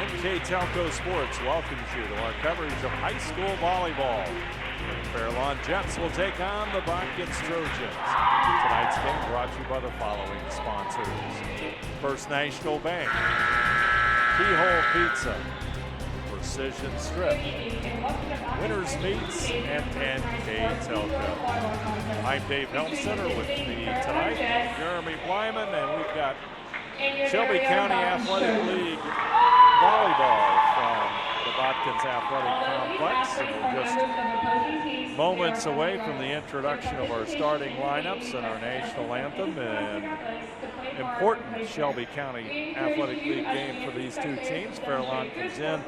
NK Telco Sports welcomes you to our coverage of high school volleyball. The Fairlawn Jets will take on the Botkins Trojans. Tonight's game brought to you by the following sponsors: First National Bank, Keyhole Pizza, Precision Strip, Winners Meats, and NK Telco. I'm Dave Helmstetter with me tonight, Jeremy Blyman, and we've got Shelby County Athletic League volleyball from the Botkins Athletic Complex. And we're just moments away from the introduction of our starting lineups and our national anthem. And important Shelby County Athletic League game for these two teams. Fairlawn comes in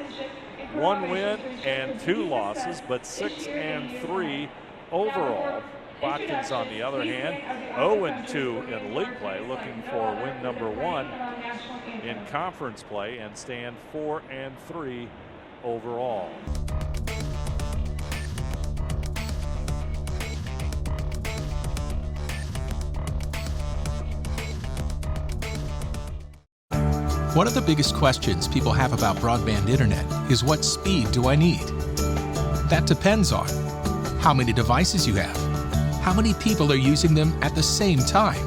1 win and 2 losses, but 6-3 overall. Botkins, on the other hand, 0-2 in league play, looking for win number 1 in conference play and stand 4-3 overall. One of the biggest questions people have about broadband internet is, what speed do I need? That depends on how many devices you have, how many people are using them at the same time,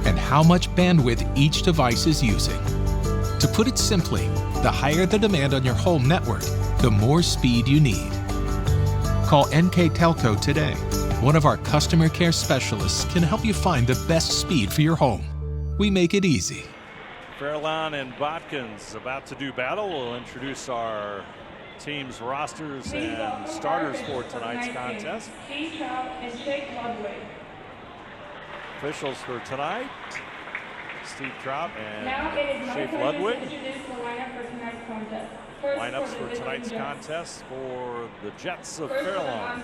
and how much bandwidth each device is using. To put it simply, the higher the demand on your home network, the more speed you need. Call NK Telco today. One of our customer care specialists can help you find the best speed for your home. We make it easy. Fairlawn and Botkins about to do battle. We'll introduce our team's rosters and starters for tonight's contest. Officials for tonight: Steve Trout and Shafe Ludwig. Lineups for tonight's contest for the Jets of Fairlawn.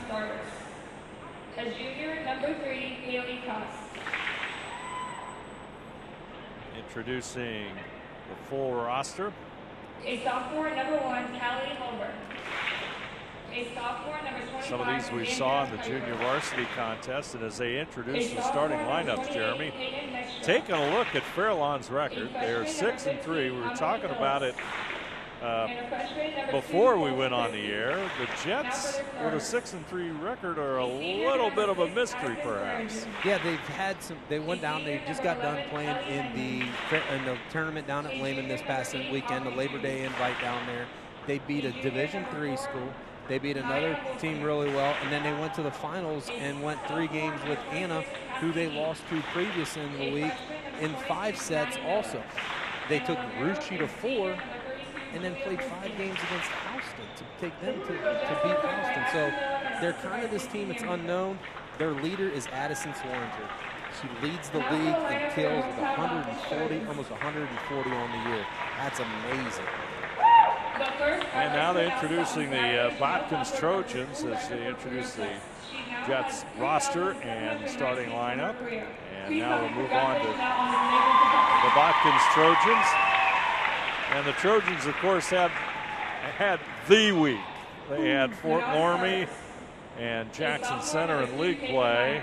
A junior, number 3, Haley Cost. Introducing the full roster: a sophomore, number 1, Callie Holberg. A sophomore, number 25. Some of these we saw in the junior varsity contest, and as they introduce the starting lineups, Jeremy, taking a look at Fairlawn's record, they're 6-3. We were talking about it before we went on the air. The Jets with a 6-3 record are a little bit of a mystery, perhaps. Yeah, they've had some. They went down. They just got done playing in the tournament down at Lehman this past weekend. The Labor Day invite down there. They beat a Division III school. They beat another team really well, and then they went to the finals and went 3 games with Anna, who they lost to previous in the week, in 5 sets. Also, they took Rushi to 4. And then played 5 games against Houston to take them to beat Houston. So they're kind of this team that's unknown. Their leader is Addison Swaringer. She leads the league in kills with 140, almost 140 on the year. That's amazing. And now they're introducing the Botkins Trojans as they introduce the Jets roster and starting lineup. And now we'll move on to the Botkins Trojans. And the Trojans, of course, had the week. They had Fort Loramie and Jackson Center in league play.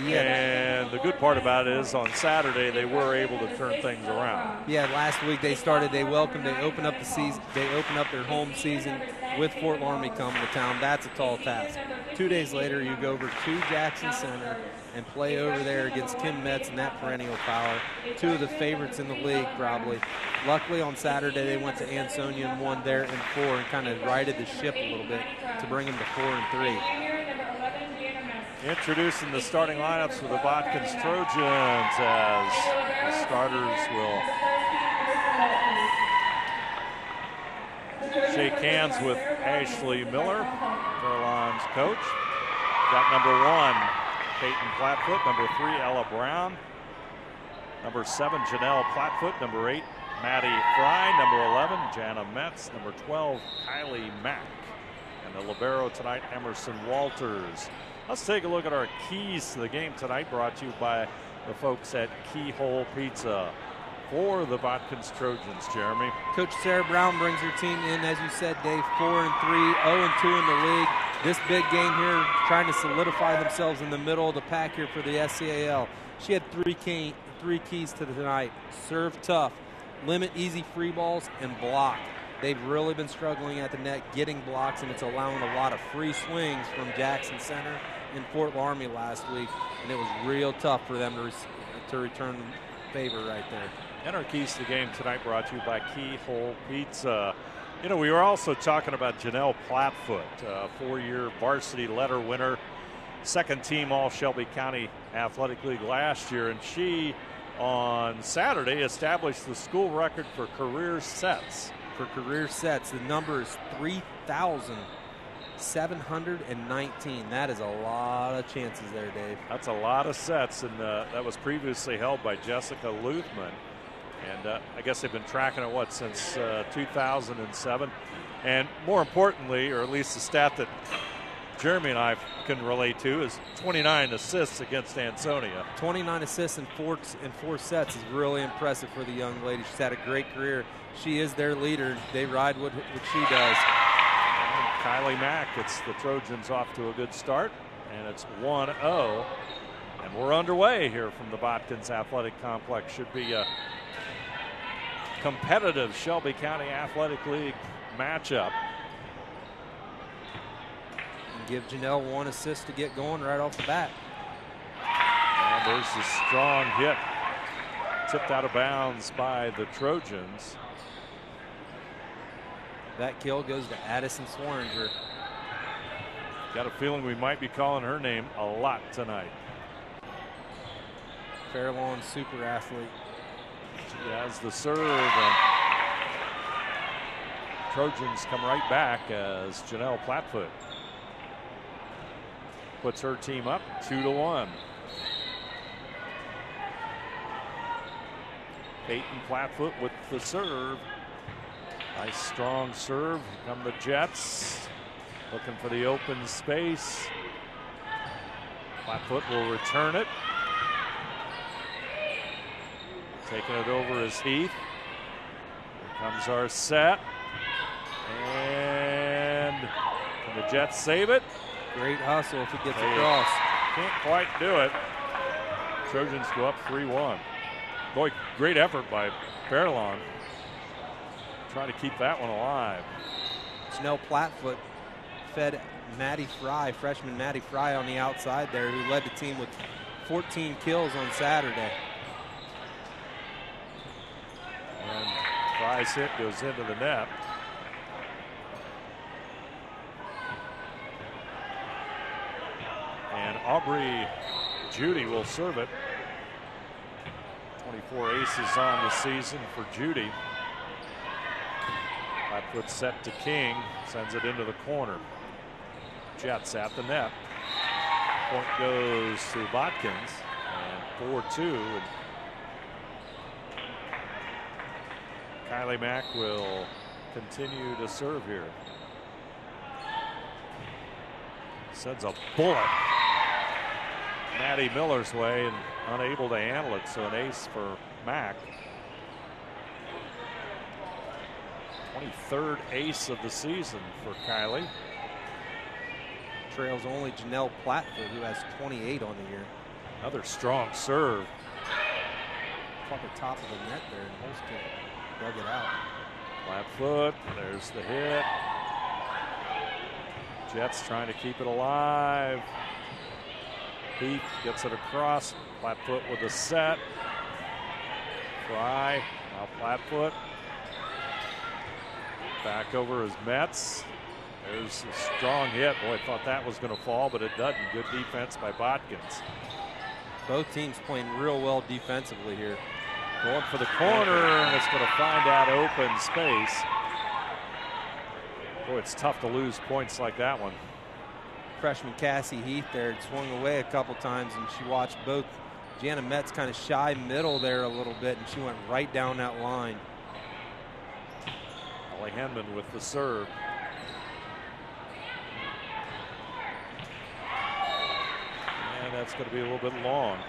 Yeah. And the good part about it is on Saturday they were able to turn things around. Yeah, last week they opened up the season. They opened up their home season with Fort Loramie coming to town. That's a tall task. 2 days later, you go over to Jackson Center and play over there against Kim Metz and that perennial power. 2 of the favorites in the league, probably. Luckily, on Saturday, they went to Ansonia and won there in 4 and kind of righted the ship a little bit to bring them to 4-3. Introducing the starting lineups for the Botkins Trojans as the starters will shake hands with Ashley Miller, Fairlawn's coach. Got number 1, Peyton Plattfoot, number 3, Ella Brown, number 7, Janelle Plattfoot, number 8, Maddie Fry, number 11, Jana Metz, number 12, Kylie Mack, and the libero tonight, Emerson Walters. Let's take a look at our keys to the game tonight, brought to you by the folks at Keyhole Pizza. For the Botkins Trojans, Jeremy. Coach Sarah Brown brings her team in, as you said, Dave, 4-3, 0-2 in the league. This big game here, trying to solidify themselves in the middle of the pack here for the SCAL. She had 3 keys to the tonight: serve tough, limit easy free balls, and block. They've really been struggling at the net, getting blocks, and it's allowing a lot of free swings from Jackson Center and Fort Laramie last week, and it was real tough for them to return favor right there. And our keys to the game tonight brought to you by Keyhole Pizza. You know, we were also talking about Janelle Plattfoot, 4-year varsity letter winner, second team All Shelby County Athletic League last year, and she on Saturday established the school record for career sets. The number is 3,719. That is a lot of chances there, Dave. That's a lot of sets, and that was previously held by Jessica Luthman. And I guess they've been tracking it, since 2007. And more importantly, or at least the stat that Jeremy and I can relate to, is 29 assists against Ansonia. 29 assists in four sets is really impressive for the young lady. She's had a great career. She is their leader. They ride what she does. And Kylie Mack gets the Trojans off to a good start, and it's 1-0. And we're underway here from the Botkins Athletic Complex. Should be a competitive Shelby County Athletic League matchup. And give Janelle one assist to get going right off the bat. And there's a strong hit. Tipped out of bounds by the Trojans. That kill goes to Addison Swaringer. Got a feeling we might be calling her name a lot tonight. Fairlawn super athlete. She has the serve, and Trojans come right back as Janelle Plattfoot puts her team up 2-1. Peyton Plattfoot with the serve. Nice strong serve. Here come the Jets, looking for the open space. Plattfoot will return it. Taking it over is Heath. Here comes our set. And can the Jets save it? Great hustle if it gets across. Can't quite do it. Trojans go up 3-1. Boy, great effort by Fairlawn. Trying to keep that one alive. Janelle Plattfoot fed Maddie Fry, freshman Maddie Fry on the outside there, who led the team with 14 kills on Saturday. And Fry's hit goes into the net. And Aubrey Judy will serve it. 24 aces on the season for Judy. Plattfoot set to King, sends it into the corner. Jets at the net. Point goes to Botkins, and 4-2. And Kylie Mack will continue to serve here. Sends a bullet Maddie Miller's way and unable to handle it, so an ace for Mack. 23rd ace of the season for Kylie. Trails only Janelle Plattfoot, who has 28 on the year. Another strong serve. Caught the top of the net there, and Holston dug it out. Plattfoot, there's the hit. Jets trying to keep it alive. Heath gets it across. Plattfoot with a set. Fry, now Plattfoot. Back over is Metz. There's a strong hit. Boy, I thought that was going to fall, but it doesn't. Good defense by Botkins. Both teams playing real well defensively here. Going for the corner, and it's going to find that open space. Boy, it's tough to lose points like that one. Freshman Cassie Heath there had swung away a couple times, and she watched both Jana Metz kind of shy middle there a little bit, and she went right down that line. Ellie Henman with the serve. And that's going to be a little bit long.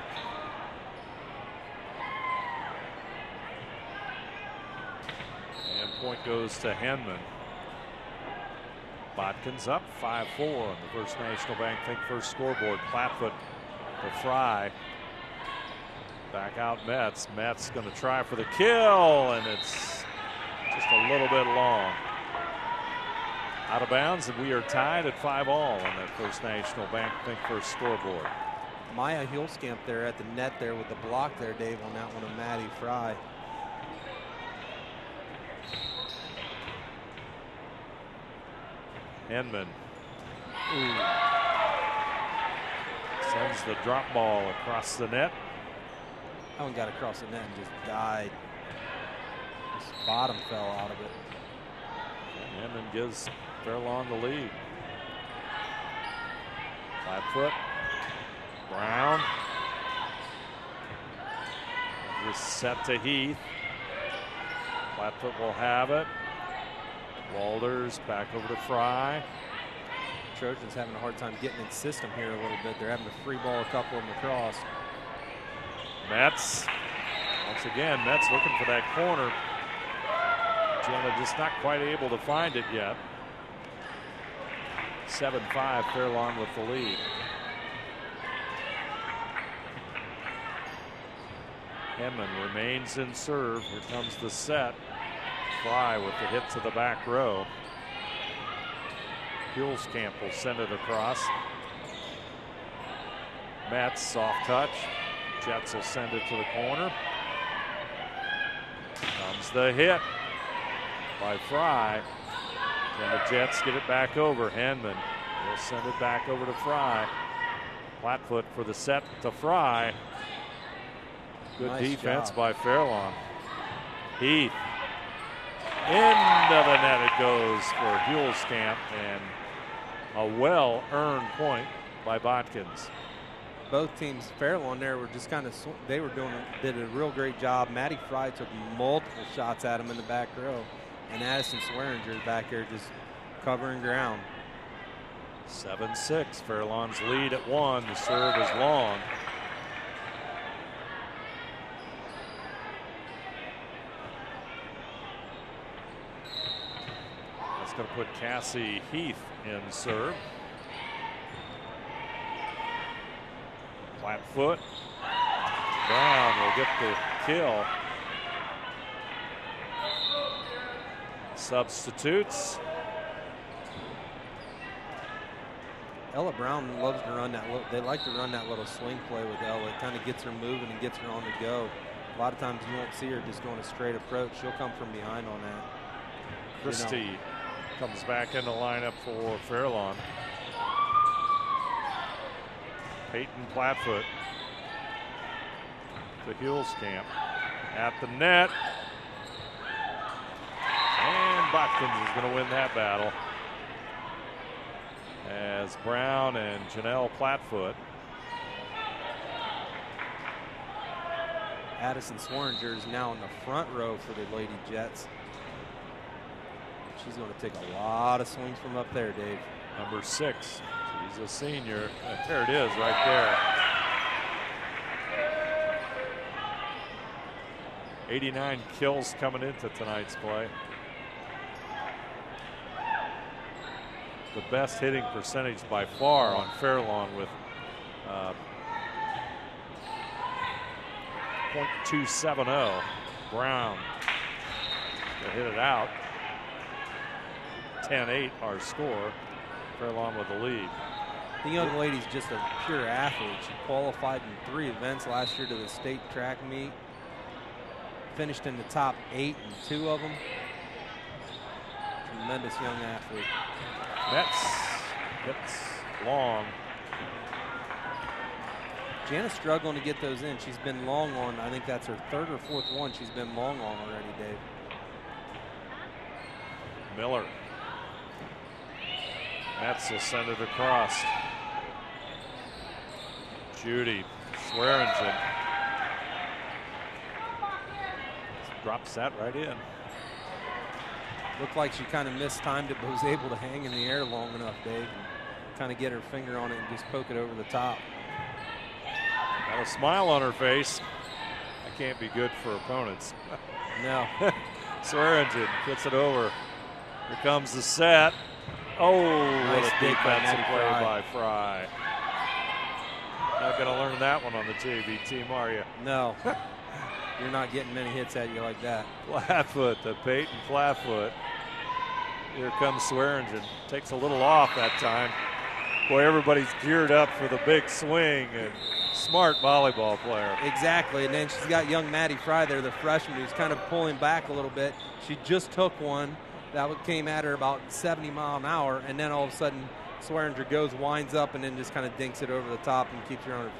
And point goes to Henman. Botkins up 5-4 on the First National Bank Think First scoreboard. Plattfoot to Fry. Back out Metz. Metz going to try for the kill, and it's just Just a little bit long. Out of bounds, and we are tied at 5 all on that First National Bank Think First scoreboard. Maya Hulskamp there at the net there with the block there, Dave, on that one of Maddie Fry. Henman Ooh. sends the drop ball across the net. That one got across the net and just died. Just bottom fell out of it. And Henman gives Fairlawn the lead. Flat foot. Brown. Just set to Heath. Flatfoot will have it. Walters back over to Fry. Trojans having a hard time getting in system here a little bit. They're having to free ball a couple of them across. Metz. Once again, Metz looking for that corner. Jenna just not quite able to find it yet. 7-5, Fairlawn with the lead. Henman remains in serve. Here comes the set. Fry with the hit to the back row. Hulskamp will send it across. Metz, soft touch. Jets will send it to the corner. Comes the hit by Fry. And the Jets get it back over. Henman will send it back over to Fry. Flatfoot for the set to Fry. Good Nice defense job by Fairlawn. Heath. Into the net it goes for Hulskamp, and a well-earned point by Botkins. Both teams, Fairlawn there were just kind of, they were did a real great job. Maddie Fry took multiple shots at him in the back row, and Addison Swearinger back there just covering ground. 7-6, Fairlawn's lead at 1. The serve is long. That's going to put Cassie Heath in serve. Flat foot. Brown will get the kill. Substitutes. Ella Brown loves to run that. They like to run that little swing play with Ella. It kind of gets her moving and gets her on the go. A lot of times you won't see her just doing a straight approach. She'll come from behind on that. Christie comes back in the lineup for Fairlawn. Peyton Flatfoot to Hulskamp at the net. And Botkins is going to win that battle, as Brown and Janelle Flatfoot. Addison Swearinger is now in the front row for the Lady Jets. She's going to take a lot of swings from up there, Dave. Number 6. She's a senior. There it is right there. 89 kills coming into tonight's play. The best hitting percentage by far on Fairlawn with .270. Brown to hit it out. 10-8 our score. Fairlawn with the lead. The young lady's just a pure athlete. She qualified in 3 events last year to the state track meet. Finished in the top 8 in 2 of them. Tremendous young athlete. Metz hits long. Jana's struggling to get those in. She's been long on, I think that's her 3rd or 4th one she's been long on already, Dave. Miller. Metz will send it across. Judy Swearingen drops that right in. Looked like she kind of mistimed it, but was able to hang in the air long enough, Dave, and kind of get her finger on it and just poke it over the top. Got a smile on her face. That can't be good for opponents. No. Swearingen gets it over. Here comes the set. Oh, Nice what a dig by defensive Maddie play Fry. by Fry. Not going to learn that one on the JV team, are you? No. you're not getting many hits at you like that. Flatfoot to Peyton Flatfoot. Here comes Swearingen. Takes a little off that time. Boy, everybody's geared up for the big swing, and smart volleyball player. Exactly, and then she's got young Maddie Fry there, the freshman, who's kind of pulling back a little bit. She just took one that came at her about 70 miles an hour, and then all of a sudden Swearinger goes, winds up, and then just kind of dinks it over the top and keeps her on her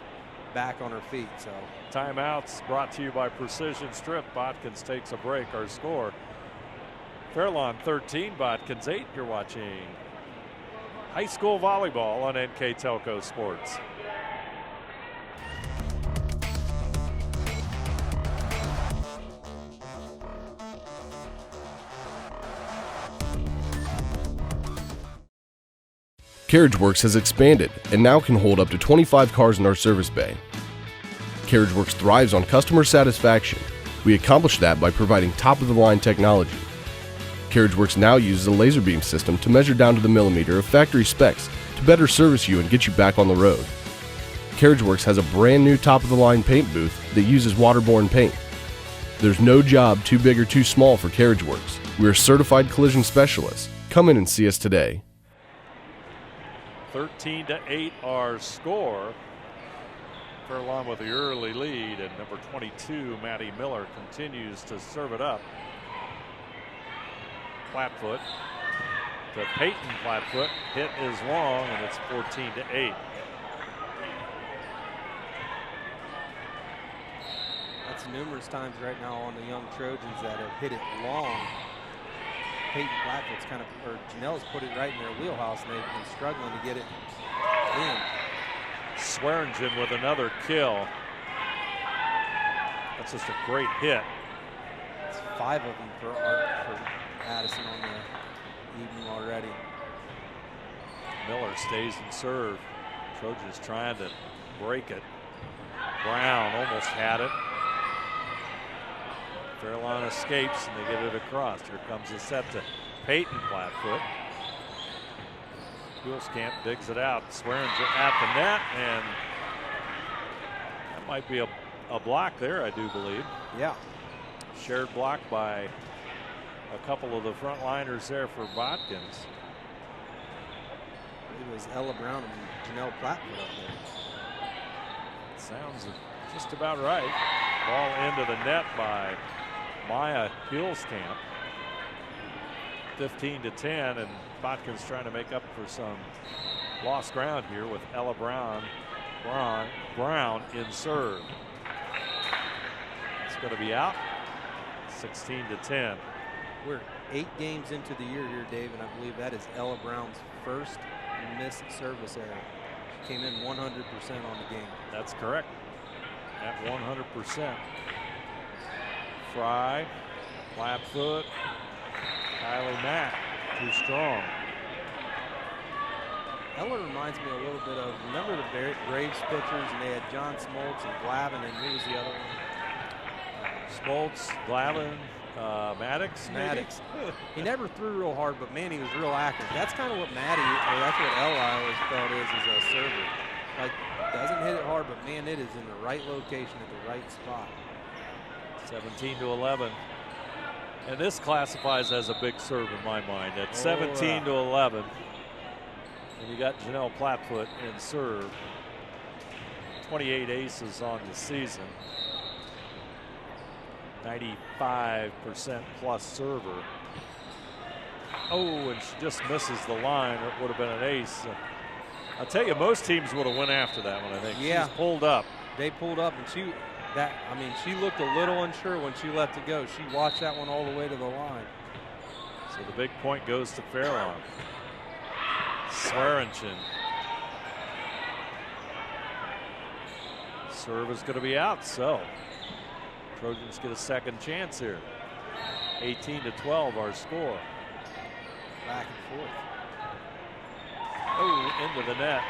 back on her feet. So timeouts brought to you by Precision Strip. Botkins takes a break. Our score: Fairlawn 13, Botkins 8. You're watching high school volleyball on NK Telco Sports. CarriageWorks has expanded and now can hold up to 25 cars in our service bay. CarriageWorks thrives on customer satisfaction. We accomplish that by providing top-of-the-line technology. CarriageWorks now uses a laser beam system to measure down to the millimeter of factory specs to better service you and get you back on the road. CarriageWorks has a brand new top-of-the-line paint booth that uses waterborne paint. There's no job too big or too small for CarriageWorks. We're certified collision specialists. Come in and see us today. 13-8 our score. Fairlawn with the early lead, and number 22, Maddie Miller, continues to serve it up. Flatfoot to Peyton Flatfoot. Hit is long, and it's 14-8. that's numerous times right now on the young Trojans that have hit it long. Peyton Flatfoot's kind of, or Janelle's put it right in their wheelhouse, and they've been struggling to get it in. Swearingen with another kill. That's just a great hit. It's 5 of them for Addison on the evening already. Miller stays in serve. Trojans trying to break it. Brown almost had it. Fairlawn escapes and they get it across. Here comes the set to Peyton Flatfoot. Hulskamp digs it out. Swearingen at the net, and that might be a block there, I do believe. Yeah. Shared block by a couple of the front liners there for Botkins. It was Ella Brown and Janelle Flatfoot up there. Sounds just about right. Ball into the net by Maya Hulskamp. 15-10, and Botkins trying to make up for some lost ground here with Ella Brown in serve. It's going to be out. 16-10. We're 8 games into the year here, Dave, and I believe that is Ella Brown's first missed service error. She came in 100% on the game. That's correct. At 100%. Fry, Flatfoot, Kylie Mack, too strong. Ella reminds me a little bit of, remember the Braves pitchers, and they had John Smoltz and Glavin, and who was the other one? Smoltz, Glavin, Maddox. Maddox. He never threw real hard, but man, he was real accurate. That's kind of what Maddie, or that's what Ella I always felt is a server. Like, doesn't hit it hard, but man, it is in the right location at the right spot. 17-11. And this classifies as a big serve in my mind. At 17-11. And you got Janelle Flatfoot in serve. 28 aces on the season. 95% plus server. Oh, and she just misses the line. It would have been an ace. I'll tell you, most teams would have went after that one, I think. Yeah. She's pulled up. They pulled up, and she looked a little unsure when she let it go. She watched that one all the way to the line. So the big point goes to Fairlawn. Swearingen. Serve is going to be out, so Trojans get a second chance here. 18-12 our score. Back and forth. Oh, into the net.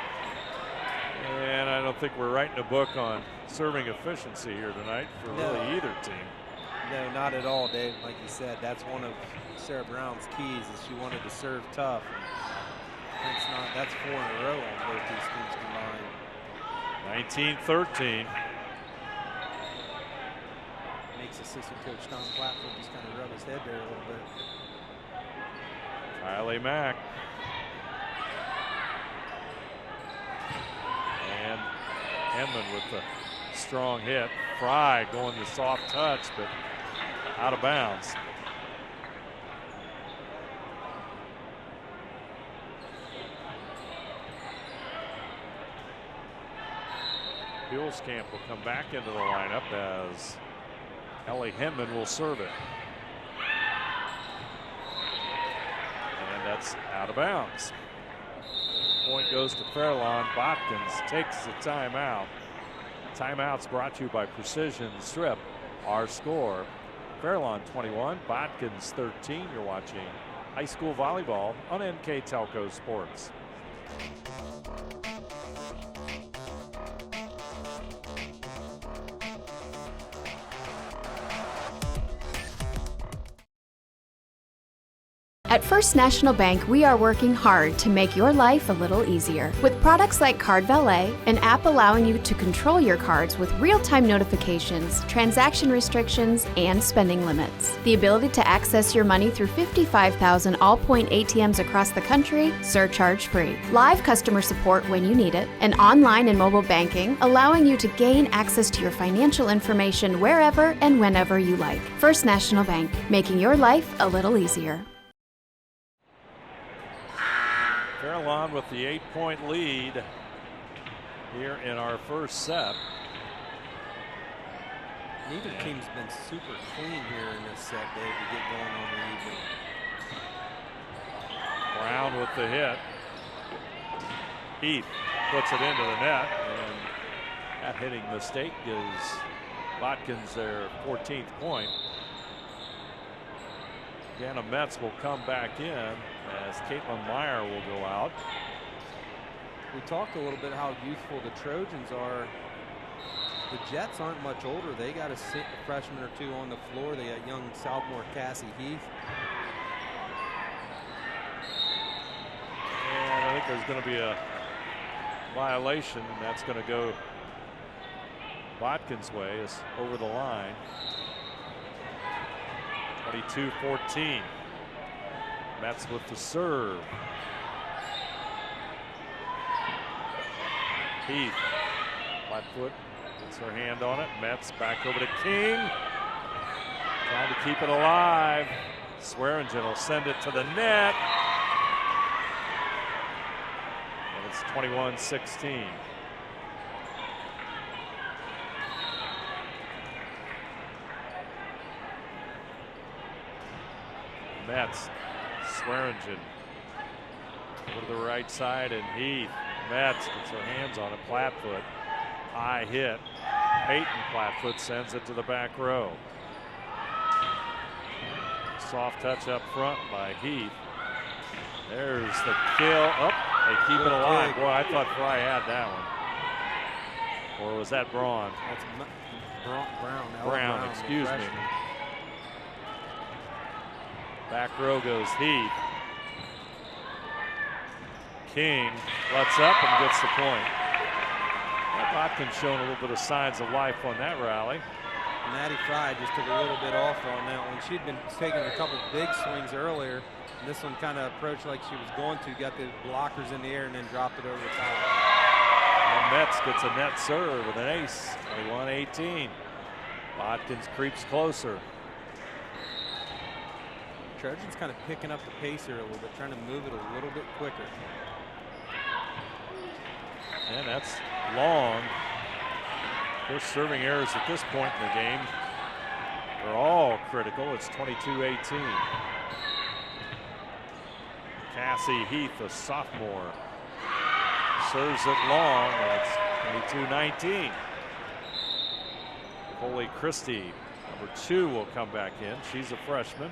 And I don't think we're writing a book on serving efficiency here tonight for really either team. No, not at all, Dave. Like you said, that's one of Sarah Brown's keys, is she wanted to serve tough. That's 4 in a row on both these teams combined. 19-13. makes assistant coach Tom Platform just kind of rub his head there a little bit. Kylie Mack. And Henman with the strong hit. Fry going to soft touch, but out of bounds. Camp will come back into the lineup as Ellie Henman will serve it. And that's out of bounds. Point goes to Fairlawn. Botkins takes the timeout. Timeouts brought to you by Precision Strip. Our score, Fairlawn 21, Botkins 13. You're watching high school volleyball on NK Telco Sports. At First National Bank, we are working hard to make your life a little easier. With products like Card Valet, an app allowing you to control your cards with real-time notifications, transaction restrictions, and spending limits. The ability to access your money through 55,000 all-point ATMs across the country, surcharge-free. Live customer support when you need it. And online and mobile banking, allowing you to gain access to your financial information wherever and whenever you like. First National Bank, making your life a little easier. Fairlawn with the 8-point lead here in our first set. Neither team's been super clean here in this set, Dave, to get going on the evening. Brown with the hit. Heath puts it into the net, and that hitting mistake gives Botkins their 14th point. Jana Metz will come back in as Caitlin Meyer will go out. We talked a little bit how youthful the Trojans are. The Jets aren't much older. They got a freshman or two on the floor. They got young sophomore Cassie Heath. And I think there's going to be a violation, and that's going to go Botkins' way. Is over the line. 22-14. Metz with the serve. Heath, flat foot, gets her hand on it. Metz back over to King. Trying to keep it alive. Swearingen will send it to the net. And it's 21-16. Metz, Swearingen over the right side, and Heath. Metz gets her hands on it. Flatfoot, high hit. Peyton Flatfoot sends it to the back row. Soft touch up front by Heath. There's the kill. Oh, they keep it alive. Boy, I thought Fry had that one. Or was that Braun? That's Brown. Brown, excuse me. Back row goes Heath. King lets up and gets the point. Botkins showing a little bit of signs of life on that rally. Maddie Fry just took a little bit off on that one. She'd been taking a couple big swings earlier. And this one kind of approached like she was going to, got the blockers in the air and then dropped it over the top. And Metz gets a net serve with an ace. 21-18. Botkins creeps closer. Trojans kind of picking up the pace here a little bit, trying to move it a little bit quicker. And that's long. First serving errors at this point in the game. They're all critical. It's 22-18. Cassie Heath, a sophomore, serves it long, and it's 22-19. Coley Christie, number 2, will come back in. She's a freshman.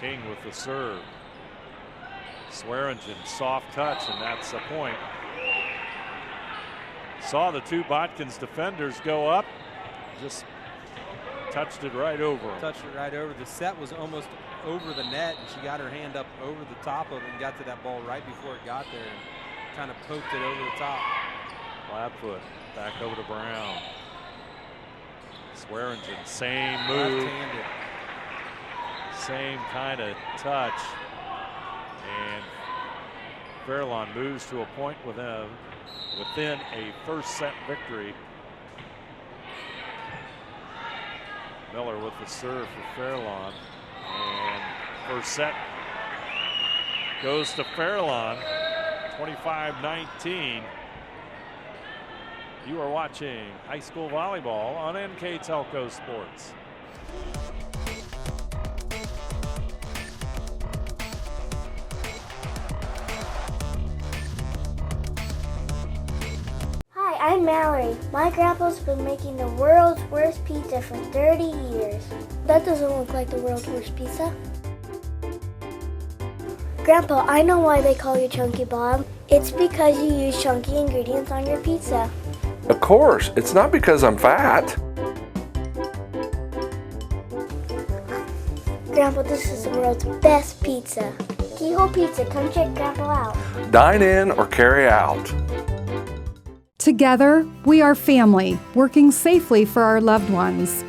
King with the serve. Swearingen, soft touch, and that's a point. Saw the two Botkins defenders go up, just touched it right over. Touched it right over. The set was almost over the net, and she got her hand up over the top of it and got to that ball right before it got there and kind of poked it over the top. Flatfoot back over to Brown. Swearingen, same move. Left-handed. Same kind of touch. And Fairlawn moves to a point within a first set victory. Miller with the serve for Fairlawn. And first set goes to Fairlawn, 25-19. You are watching high school volleyball on NK Telco Sports. Hi, I'm Mallory. My grandpa's been making the world's worst pizza for 30 years. That doesn't look like the world's worst pizza. Grandpa, I know why they call you Chunky Bob. It's because you use chunky ingredients on your pizza. Of course, it's not because I'm fat. Grandpa, this is the world's best pizza. Keyhole Pizza, come check Grandpa out. Dine in or carry out. Together, we are family, working safely for our loved ones.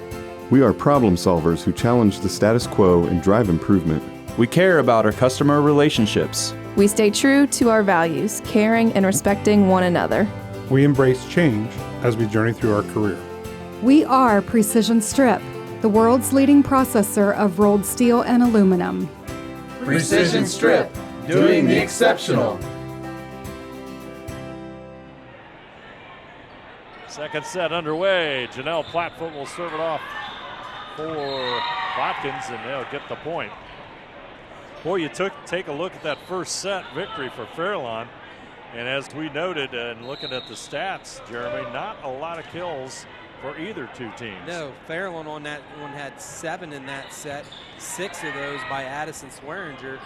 We are problem solvers who challenge the status quo and drive improvement. We care about our customer relationships. We stay true to our values, caring and respecting one another. We embrace change as we journey through our career. We are Precision Strip, the world's leading processor of rolled steel and aluminum. Precision Strip, doing the exceptional. Second set underway. Janelle Plattfoot will serve it off for Botkins, and they'll get the point. Boy, you take a look at that first set victory for Fairlawn. And as we noted, and looking at the stats, Jeremy, not a lot of kills for either two teams. No, Fairlawn on that one had 7 in that set, 6 of those by Addison Swearinger.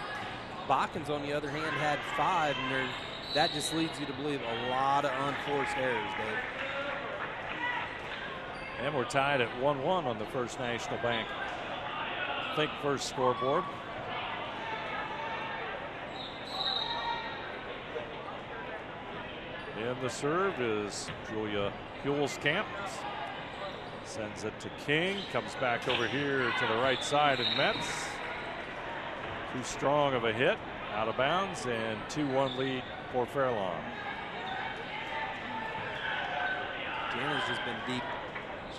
Botkins, on the other hand, had 5, and that just leads you to believe a lot of unforced errors, Dave. And we're tied at 1-1 on the First National Bank Think First scoreboard. And the serve is Julia Huelskamp. Sends it to King. Comes back over here to the right side, and Metz. Too strong of a hit. Out of bounds, and 2-1 lead for Fairlawn. Jana's just been deep.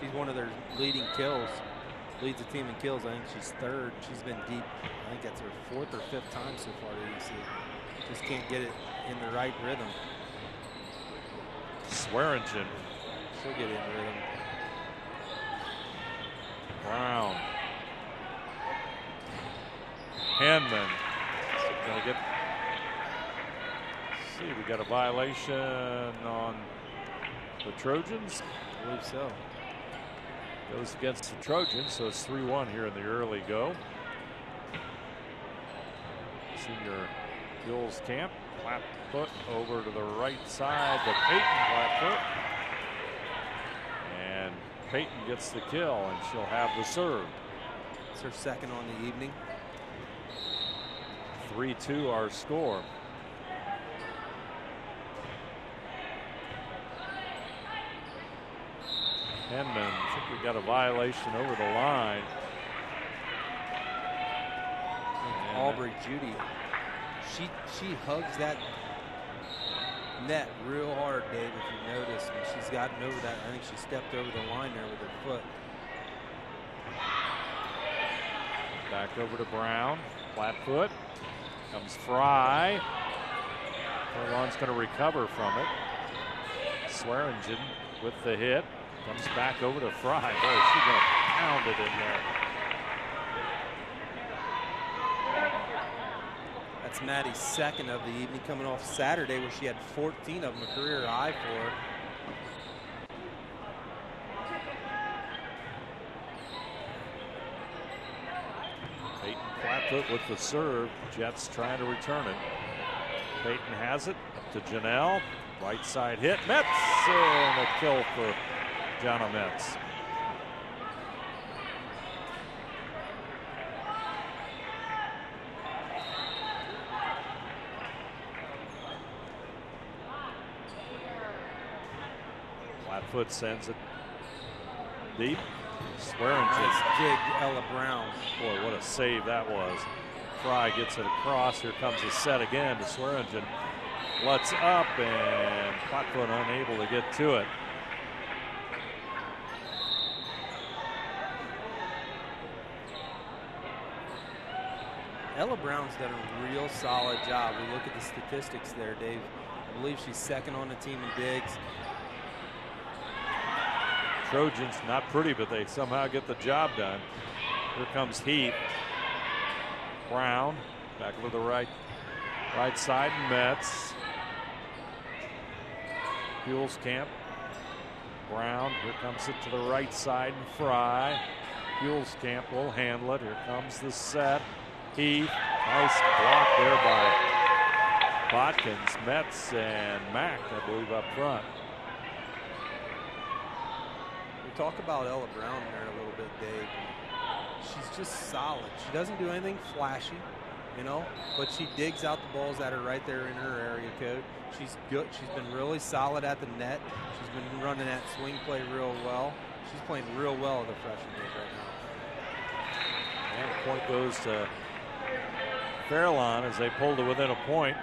She's one of their leading kills. Leads the team in kills. I think she's 3rd. She's been deep. I think that's her 4th or 5th time so far that you see. Just can't get it in the right rhythm. Swearingen. She'll get in rhythm. Brown. Hanman. Gonna get. Let's see, we got a violation on the Trojans. I believe so. Goes against the Trojans, so it's 3-1 here in the early go. Senior Huelskamp. Flatfoot over to the right side to Peyton Flatfoot. And Peyton gets the kill, and she'll have the serve. It's her 2nd on the evening. 3-2 our score. Henman, I think we got a violation over the line. Aubrey Judy. She hugs that net real hard, Dave, if you notice. And she's gotten over that. I think she stepped over the line there with her foot. Back over to Brown. Flatfoot. Comes Fry. Fairlawn's going to recover from it. Swearingen with the hit. Comes back over to Fry. Boy, she's going to pound it in there. That's Maddie's 2nd of the evening, coming off Saturday where she had 14 of them, a career high for her. Peyton Flatfoot with the serve. Jets trying to return it. Peyton has it up to Janelle. Right side hit. Metz, and a kill for Jana Metz. Flatfoot sends it deep. Swearingen. Nice dig, Ella Brown. Boy, what a save that was. Fry gets it across. Here comes the set again to Swearingen. Let's up, and Flatfoot unable to get to it. Ella Brown's done a real solid job. We look at the statistics there, Dave. I believe she's second on the team in digs. Trojans, not pretty, but they somehow get the job done. Here comes Heath. Brown back over the right side, and Metz. Hulskamp. Brown, here comes it to the right side, and Fry. Hulskamp will handle it. Here comes the set. Heath, nice block there by Botkins, Metz, and Mack, I believe, up front. We talk about Ella Brown there a little bit, Dave. She's just solid. She doesn't do anything flashy, you know, but she digs out the balls that are right there in her area code. She's good. She's been really solid at the net. She's been running that swing play real well. She's playing real well at the freshman league right now. And the point goes to Fairlawn as they pull to within a point.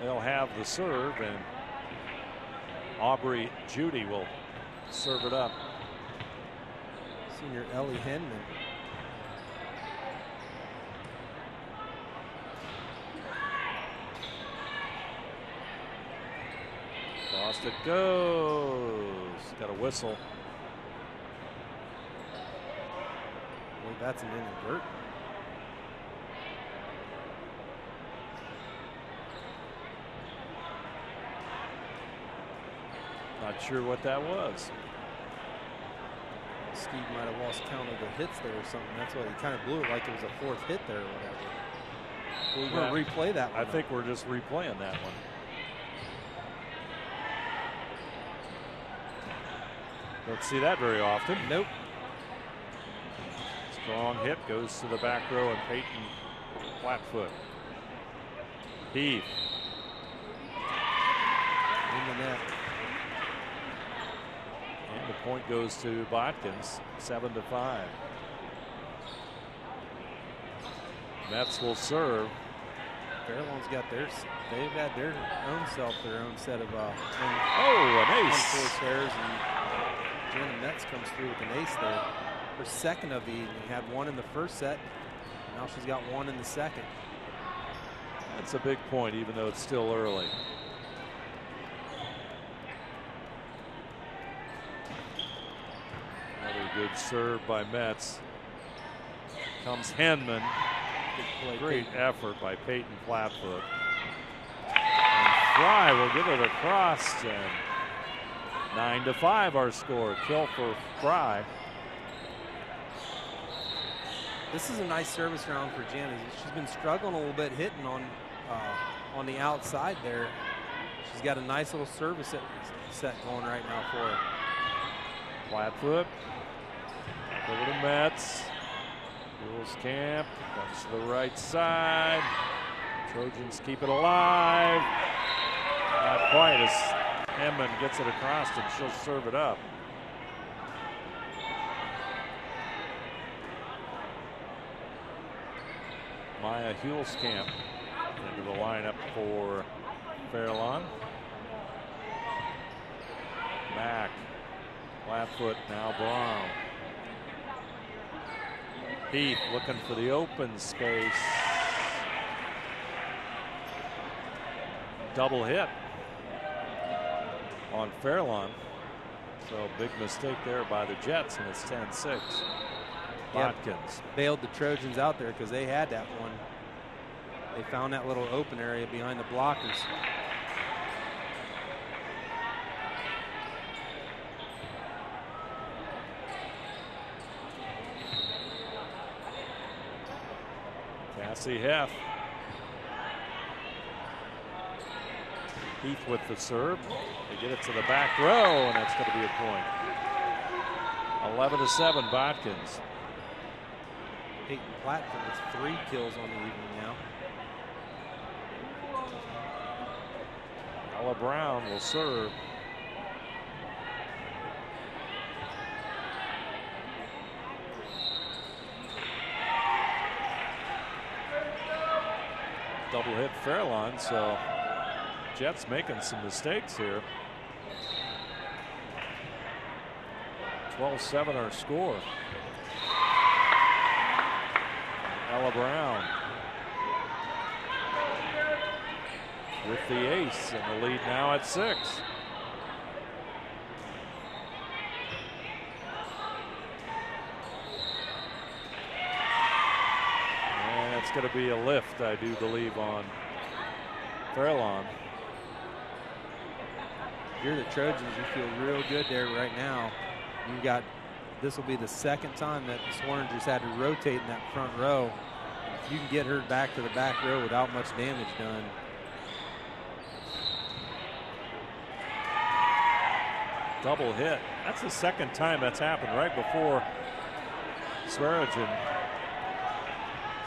They'll have the serve, and Aubrey Judy will serve it up. Senior Ellie Henman. Lost it goes. Got a whistle. Well, that's an inadvertent. Not sure what that was. Steve might have lost count of the hits there or something. That's why he kind of blew it like it was a fourth hit there or whatever. We're going to replay that one. I think we're just replaying that one. Don't see that very often. Nope. Strong hit goes to the back row, and Peyton Flatfoot. Heath. In the net. And the point goes to Botkins, 7-5. Metz will serve. Fairlawn's got theirs. They've had their own set of an ace. Unforced errors, and Jana Metz comes through with an ace there. Her second of the evening. Had one in the first set. Now she's got one in the second. That's a big point, even though it's still early. Another good serve by Metz. Comes Henman. Great effort by Peyton Flatfoot. And Fry will get it across, and 9-5 our score. Kill for Fry. This is a nice service round for Jana. She's been struggling a little bit hitting on the outside there. She's got a nice little service set going right now for her. Flatfoot. Over to Metz. Hulskamp comes to the right side. Trojans keep it alive. Not quite as Henman gets it across, and she'll serve it up. Maya Hulskamp into the lineup for Fairlawn. Mack, Flatfoot, now Brown. Heath looking for the open space. Double hit on Fairlawn. So big mistake there by the Jets, and it's 10-6. Botkins. Bailed the Trojans out there because they had that one. They found that little open area behind the blockers. Cassie Heff. Heath with the serve. They get it to the back row, and that's going to be a point. 11-7 Botkins. Peyton Flatfoot with 3 kills on the evening now. Ella Brown will serve. Double hit Fairlawn, so Jets making some mistakes here. 12-7 our score. Ella Brown with the ace, and the lead now at 6. And it's going to be a lift, I do believe, on Fairlawn. If you're the Trojans, you feel real good there right now. You got, this will be the second time that the Swearingers had to rotate in that front row. If you can get her back to the back row without much damage done. Double hit. That's the second time that's happened, right before Swearingen is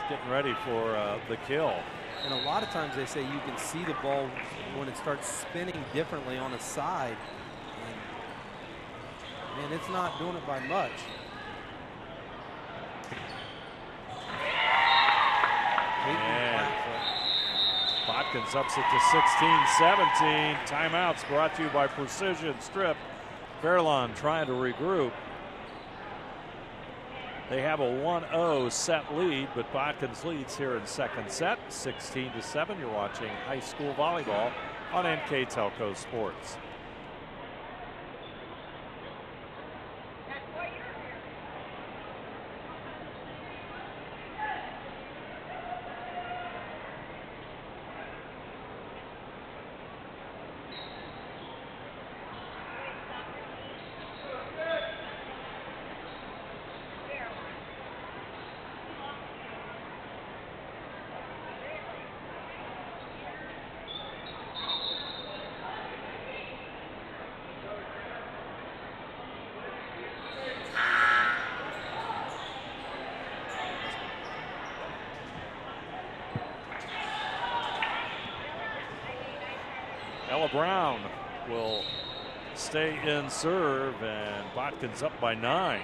getting ready for the kill. And a lot of times they say you can see the ball when it starts spinning differently on the side. And it's not doing it by much. And Botkins ups it to 16-17. Timeouts brought to you by Precision Strip. Fairlawn trying to regroup. They have a 1-0 set lead, but Botkins leads here in second set, 16-7. You're watching high school volleyball on NK Telco Sports. Ella Brown will stay in serve, and Botkins up by 9.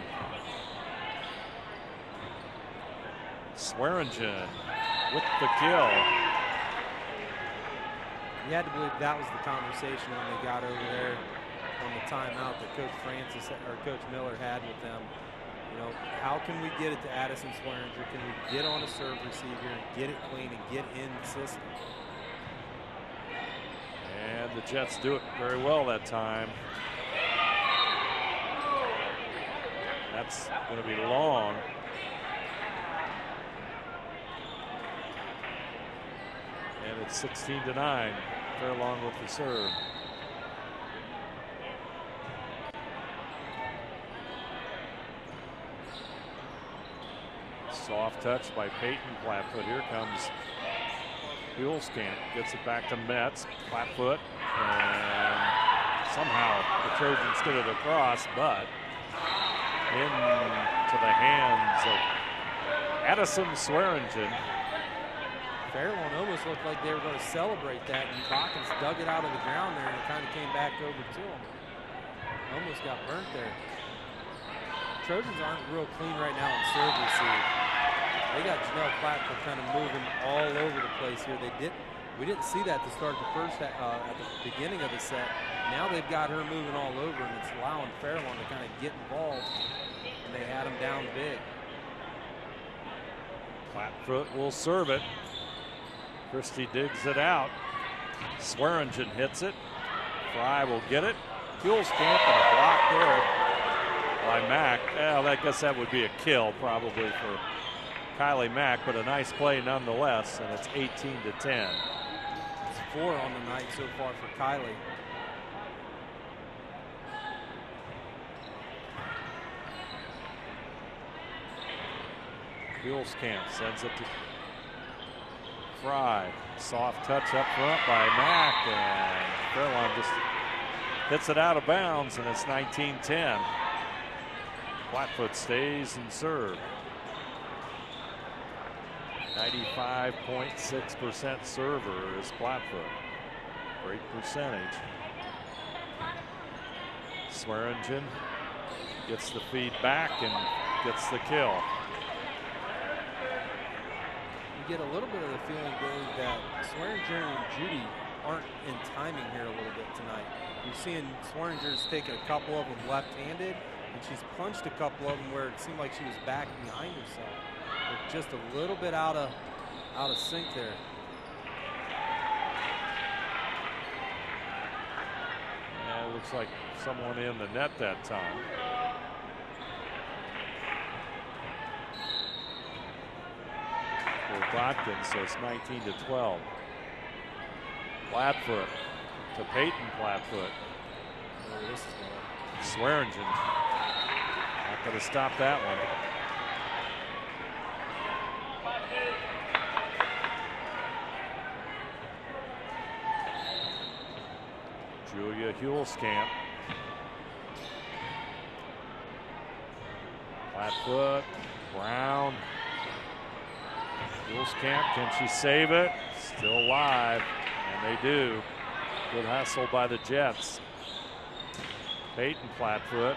Swearingen with the kill. You had to believe that was the conversation when they got over there on the timeout that Coach Francis or Coach Miller had with them. You know, how can we get it to Addison Swearingen? Can we get on a serve receiver and get it clean and get in the system? And the Jets do it very well that time. That's going to be long. And it's 16-9. Fairlawn with the serve. Soft touch by Peyton Flatfoot. Here comes Hulskamp, gets it back to Metz. Flatfoot, and somehow the Trojans get it across, but into the hands of Addison Swearingen. Fairlawn almost looked like they were going to celebrate that, and Botkins dug it out of the ground there, and it kind of came back over to him. Almost got burnt there. Trojans aren't real clean right now in serve receive. They got Janelle Flatfoot kind of moving all over the place here. We didn't see that to start the first at the beginning of the set. Now they've got her moving all over, and it's allowing Fairlawn to kind of get involved, and they had him down big. Flatfoot will serve it. Christie digs it out. Swearingen hits it. Fry will get it. Hulskamp and a block there by Mack. Well, I guess that would be a kill probably for Kylie Mack, but a nice play nonetheless, and it's 18-10. It's 4 on the night so far for Kylie. Hulskamp sends it to Fry. Soft touch up front by Mack, and Fairlawn just hits it out of bounds, and it's 19-10. Flatfoot stays in serve. 95.6% server is Flatfoot. Great percentage. Swearingen gets the feed back and gets the kill. get a little bit of the feeling, Dave, that Swearinger and Judy aren't in timing here a little bit tonight. You're seeing Swearinger's taken a couple of them left-handed, and she's punched a couple of them where it seemed like she was back behind herself. But just a little bit out of sync there. Yeah, it looks like someone in the net that time. For Botkins, so it's 19-12. Flatfoot to Peyton Flatfoot. Oh, this is going. Swearingen not going to stop that one. Julia Hulskamp. Flatfoot, Brown. Hulskamp, can she save it? Still alive, and they do. Good hustle by the Jets. Peyton Flatfoot.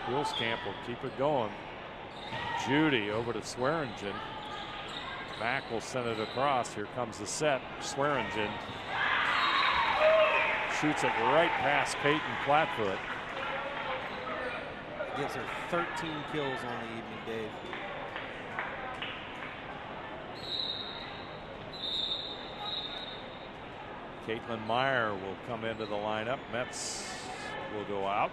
Hulskamp will keep it going. Judy over to Swearingen. Mack will send it across. Here comes the set. Swearingen shoots it right past Peyton Flatfoot. Gives her 13 kills on the evening, Dave. Caitlin Meyer will come into the lineup. Metz will go out.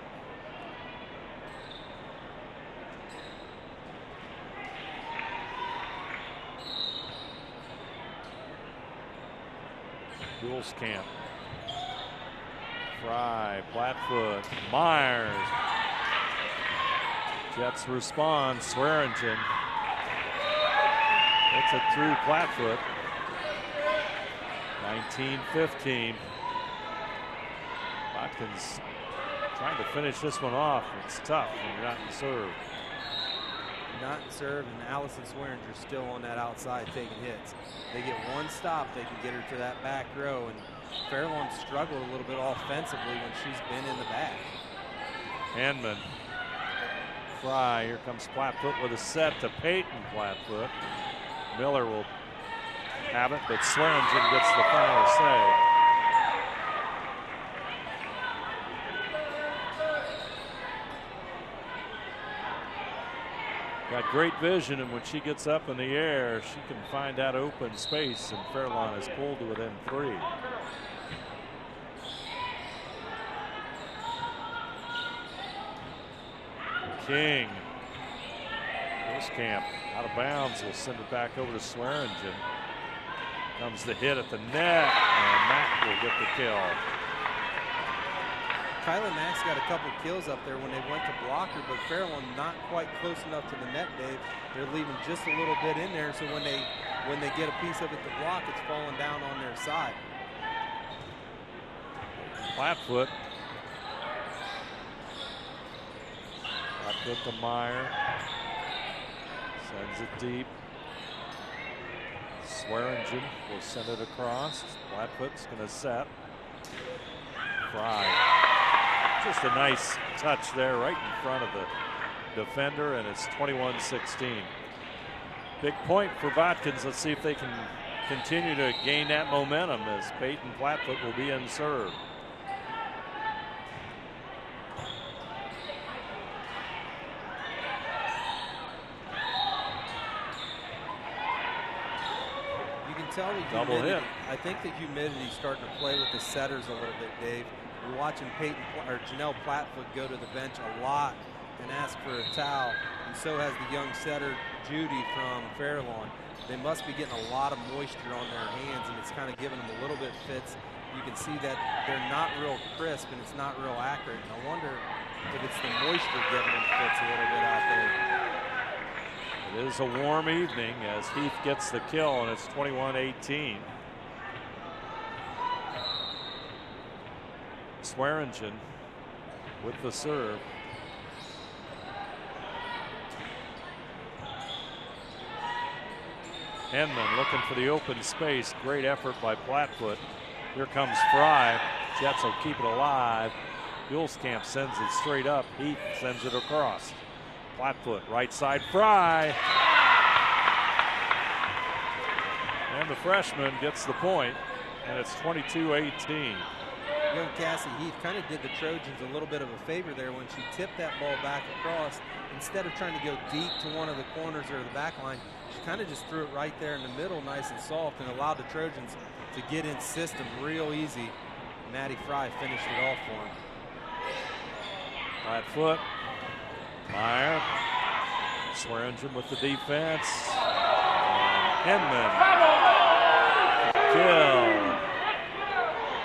Hulskamp. Fry, Flatfoot, Myers. Jets respond. Swearingen. It's it through Flatfoot. 19-15. Botkins trying to finish this one off. It's tough when you're not in serve. Not in serve, and Allison Swearingen still on that outside taking hits. They get one stop, they can get her to that back row, and Fairlawn struggled a little bit offensively when she's been in the back. Hanman. Fry, here comes Flatfoot with a set to Peyton Flatfoot. Miller will have it, but Swearingen gets the final save. Got great vision, and when she gets up in the air, she can find that open space, and Fairlawn is pulled to within 3. King. Hulskamp out of bounds. Will send it back over to Swearingen. Comes the hit at the net, and Mack will get the kill. Kyla Mack's got a couple kills up there when they went to block her, but Fairlawn not quite close enough to the net, Dave. They're leaving just a little bit in there, so when they get a piece of it to block, it's falling down on their side. Flatfoot. Flatfoot to Meyer. Sends it deep. Swearingen will send it across. Flatfoot's going to set. Fry. Just a nice touch there right in front of the defender, and it's 21-16. Big point for Botkins. Let's see if they can continue to gain that momentum as Peyton Flatfoot will be in serve. Tell the double hit. I think the humidity's starting to play with the setters a little bit, Dave. We're watching Janelle Flatfoot go to the bench a lot and ask for a towel, and so has the young setter Judy from Fairlawn. They must be getting a lot of moisture on their hands, and it's kind of giving them a little bit fits. You can see that they're not real crisp and it's not real accurate. And I wonder if it's the moisture giving them fits a little bit out there. It is a warm evening as Heath gets the kill, and it's 21-18. Swearingen with the serve. Henman looking for the open space. Great effort by Flatfoot. Here comes Fry. Jets will keep it alive. Hulskamp sends it straight up. Heath sends it across. Flatfoot, right side, Fry. And the freshman gets the point, and it's 22-18. Young Cassie Heath kind of did the Trojans a little bit of a favor there when she tipped that ball back across. Instead of trying to go deep to one of the corners or the back line, she kind of just threw it right there in the middle, nice and soft, and allowed the Trojans to get in system real easy. Maddie Fry finished it off for him. Flat foot. Meyer. Swearingen with the defense. And Henman. Kill.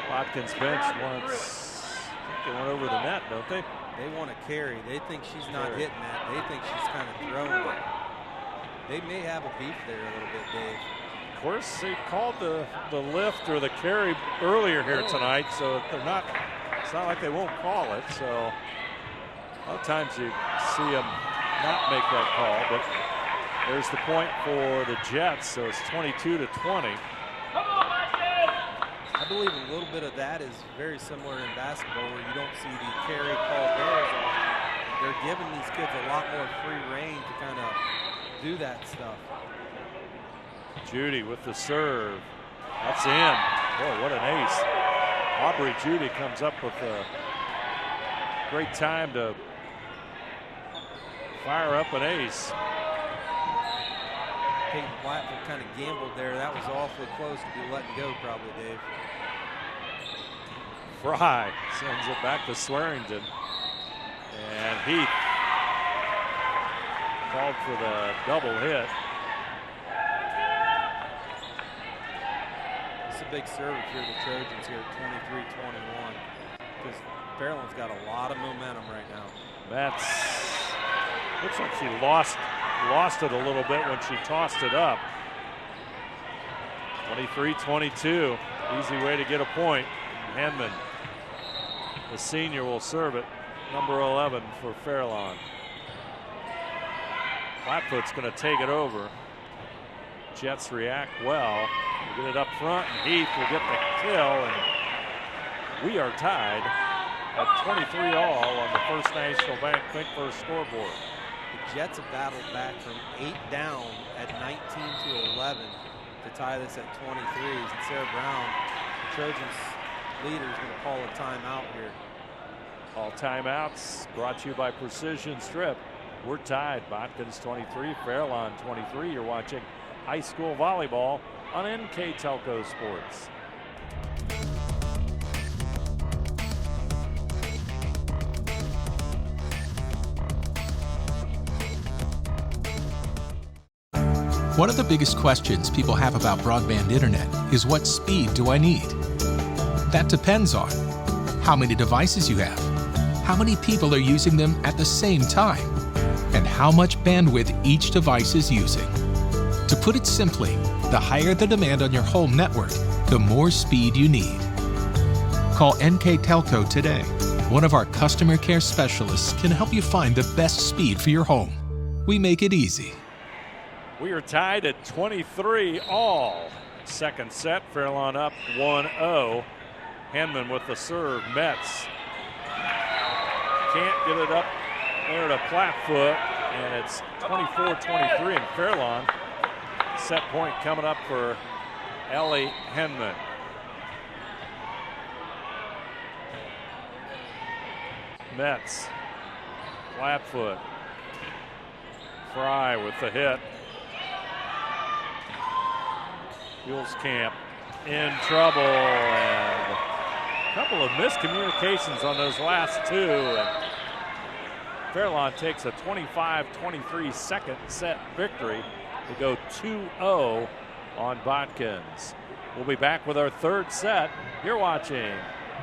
Botkins bench wants. I think they went over the net, don't they? They want to carry. They think she's not hitting that. They think she's kind of throwing it. They may have a beef there a little bit, Dave. Of course, they called the lift or the carry earlier here tonight, so they're not. It's not like they won't call it. So a lot of times you see them not make that call, but there's the point for the Jets. So it's 22-20. I believe a little bit of that is very similar in basketball, where you don't see the carry called there as often. They're giving these kids a lot more free reign to kind of do that stuff. Judy with the serve. That's in. Boy, what an ace. Aubrey Judy comes up with a great time to fire up an ace. Peyton Platteville kind of gambled there. That was awfully close to be letting go probably, Dave. Fry sends it back to Swearingen. And Heath called for the double hit. It's a big serve for the Trojans here at 23-21. Because Fairlawn's got a lot of momentum right now. Metz looks like she lost it a little bit when she tossed it up. 23-22. Easy way to get a point. Henman, the senior, will serve it. Number 11 for Fairlawn. Flatfoot's going to take it over. Jets react well. We'll get it up front, and Heath will get the kill, and we are tied at 23 all on the First National Bank Think First scoreboard. The Jets have battled back from 8 down at 19-11 to tie this at 23s. And Sarah Brown, the Trojans leader, is going to call a timeout here. All timeouts brought to you by Precision Strip. We're tied. Botkins 23, Fairlawn 23. You're watching high school volleyball on NK Telco Sports. One of the biggest questions people have about broadband internet is, what speed do I need? That depends on how many devices you have, how many people are using them at the same time, and how much bandwidth each device is using. To put it simply, the higher the demand on your home network, the more speed you need. Call NK Telco today. One of our customer care specialists can help you find the best speed for your home. We make it easy. We are tied at 23 all. Second set, Fairlawn up 1-0. Henman with the serve. Metz can't get it up there to Plattfoot, and it's 24-23, and Fairlawn. Set point coming up for Ellie Henman. Metz, Plattfoot, Fry with the hit. Camp in trouble, and a couple of miscommunications on those last two. And Fairlawn takes a 25-23 second set victory to go 2-0 on Botkins. We'll be back with our third set. You're watching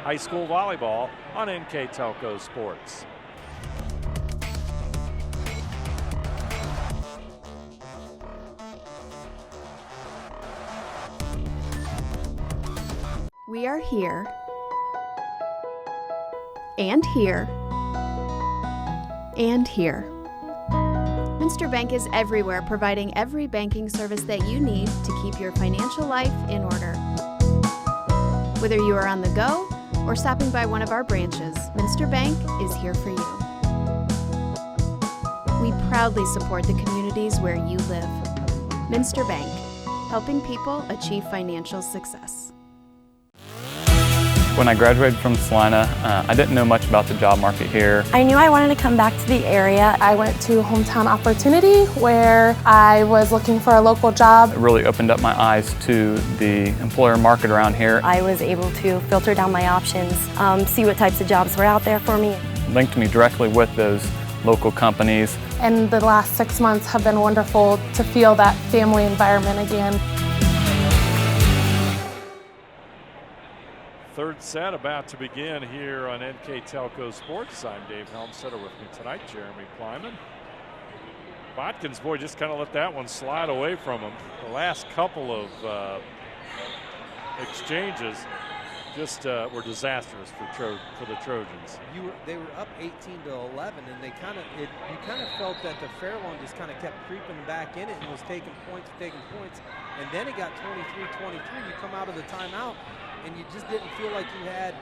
high school volleyball on NK Telco Sports. We are here, and here, and here. Minster Bank is everywhere, providing every banking service that you need to keep your financial life in order. Whether you are on the go or stopping by one of our branches, Minster Bank is here for you. We proudly support the communities where you live. Minster Bank, helping people achieve financial success. When I graduated from Salina, I didn't know much about the job market here. I knew I wanted to come back to the area. I went to Hometown Opportunity where I was looking for a local job. It really opened up my eyes to the employer market around here. I was able to filter down my options, see what types of jobs were out there for me. Linked me directly with those local companies. And the last 6 months have been wonderful to feel that family environment again. Third set about to begin here on NK Telco Sports. I'm Dave Helmstetter. With me tonight, Jeremy Kleiman. Botkins, boy, just kind of let that one slide away from him. The last couple of exchanges just were disastrous for the Trojans. They were up 18-11, and you kind of felt that the Fairlawn just kind of kept creeping back in it and was taking points, and then it got 23-23. You come out of the timeout, and you just didn't feel like you had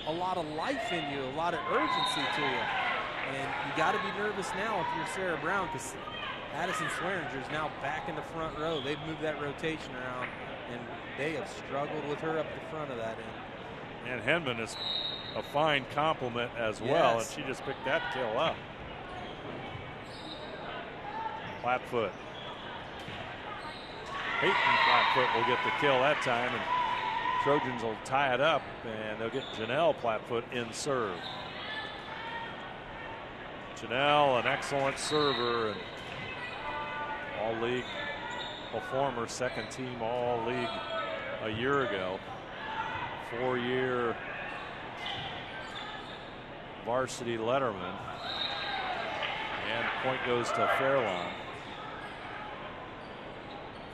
a lot of life in you, a lot of urgency to you. And you got to be nervous now if you're Sarah Brown, because Addison Swearinger is now back in the front row. They've moved that rotation around, and they have struggled with her up the front of that end. And Henman is a fine compliment as well, and she just picked that kill up. Flatfoot. Peyton Flatfoot will get the kill that time, and Trojans will tie it up, and they'll get Janelle Flatfoot in serve. Janelle, an excellent server and all-league performer, second team all-league a year ago. 4-year varsity letterman. And point goes to Fairlawn.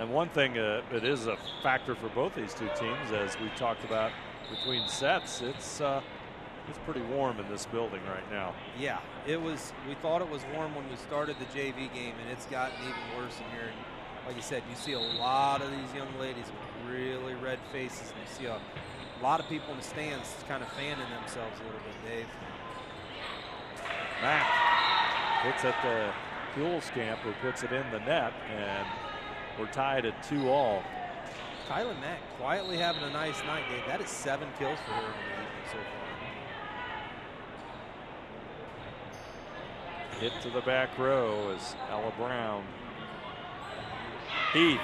And one thing, it is a factor for both these two teams, as we talked about between sets. It's pretty warm in this building right now. Yeah, it was. We thought it was warm when we started the JV game, and it's gotten even worse in here. And like you said, you see a lot of these young ladies with really red faces, and you see a lot of people in the stands kind of fanning themselves a little bit, Dave. Mack hits at the Jules camp, who puts it in the net, and we're tied at 2-all. Kylie Mack quietly having a nice night, Dave. That is 7 kills for her in the evening so far. Hit to the back row is Ella Brown. Heath.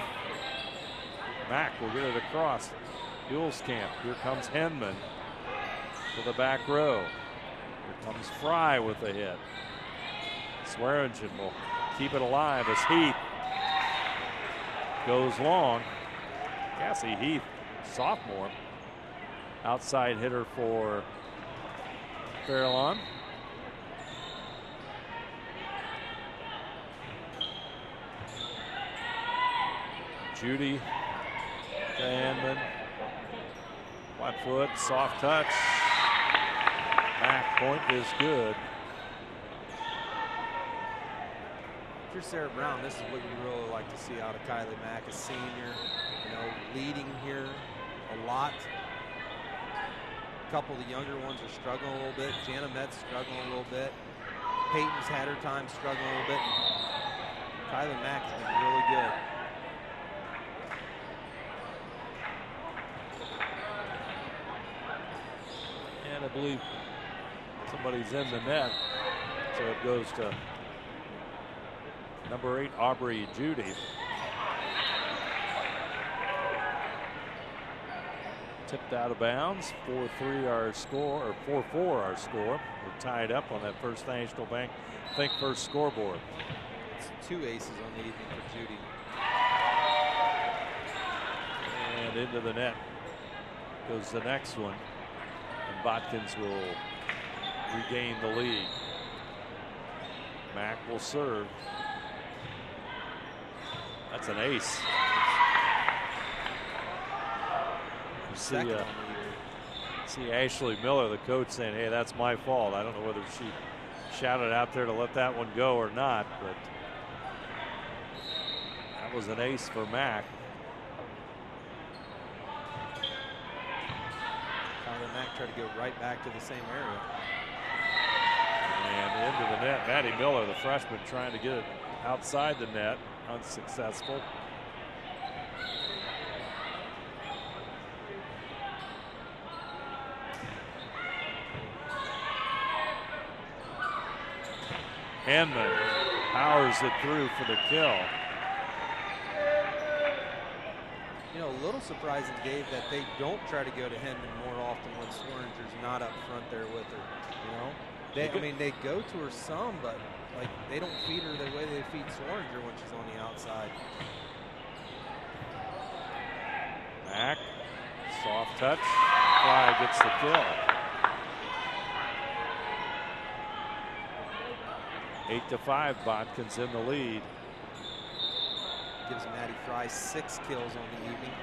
Mack will get it across. Jules camp. Here comes Henman to the back row. Here comes Fry with a hit. Swearingen will keep it alive as Heath goes long. Cassie Heath, sophomore, outside hitter for Fairlawn. Judy to Henman. Flatfoot, soft touch. Back point is good. If you're Sarah Brown, this is what you really like to see out of Kylie Mack, a senior, leading here a lot. A couple of the younger ones are struggling a little bit. Jana Metz struggling a little bit. Peyton's had her time struggling a little bit. Kylie Mack has been really good. And I believe somebody's in the net, so it goes to number 8, Aubrey Judy. Tipped out of bounds. 4-3 our score, or 4-4 our score. We're tied up on that First National Bank Think First scoreboard. It's 2 aces on the evening for Judy. And into the net goes the next one. And Botkins will regain the lead. Mack will serve. That's an ace. You see Ashley Miller, the coach, saying, hey, that's my fault. I don't know whether she shouted out there to let that one go or not, but that was an ace for Mack. Kylie Mack tried to go right back to the same area. And into the net. Maddie Miller, the freshman, trying to get it outside the net. Unsuccessful. Henman powers it through for the kill. You know, a little surprising, Dave, that they don't try to go to Henman more often when Swearinger's not up front there with her. You know, they go to her some, but like they don't feed her the way they feed Swearinger when she's on the outside. Back, soft touch, Fry gets the kill. 8-5, Botkins in the lead. Gives Maddie Fry 6 kills on the evening.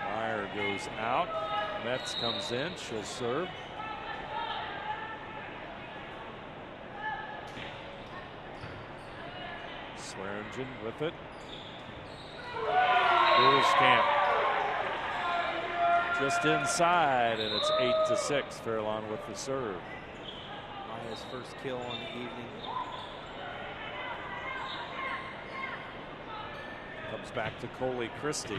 Meyer goes out. Metz comes in. She'll serve. Swearingen with it. Camp just inside, and it's 8-6. Fairlawn with the serve. Maya's first kill on the evening. Comes back to Coley Christie.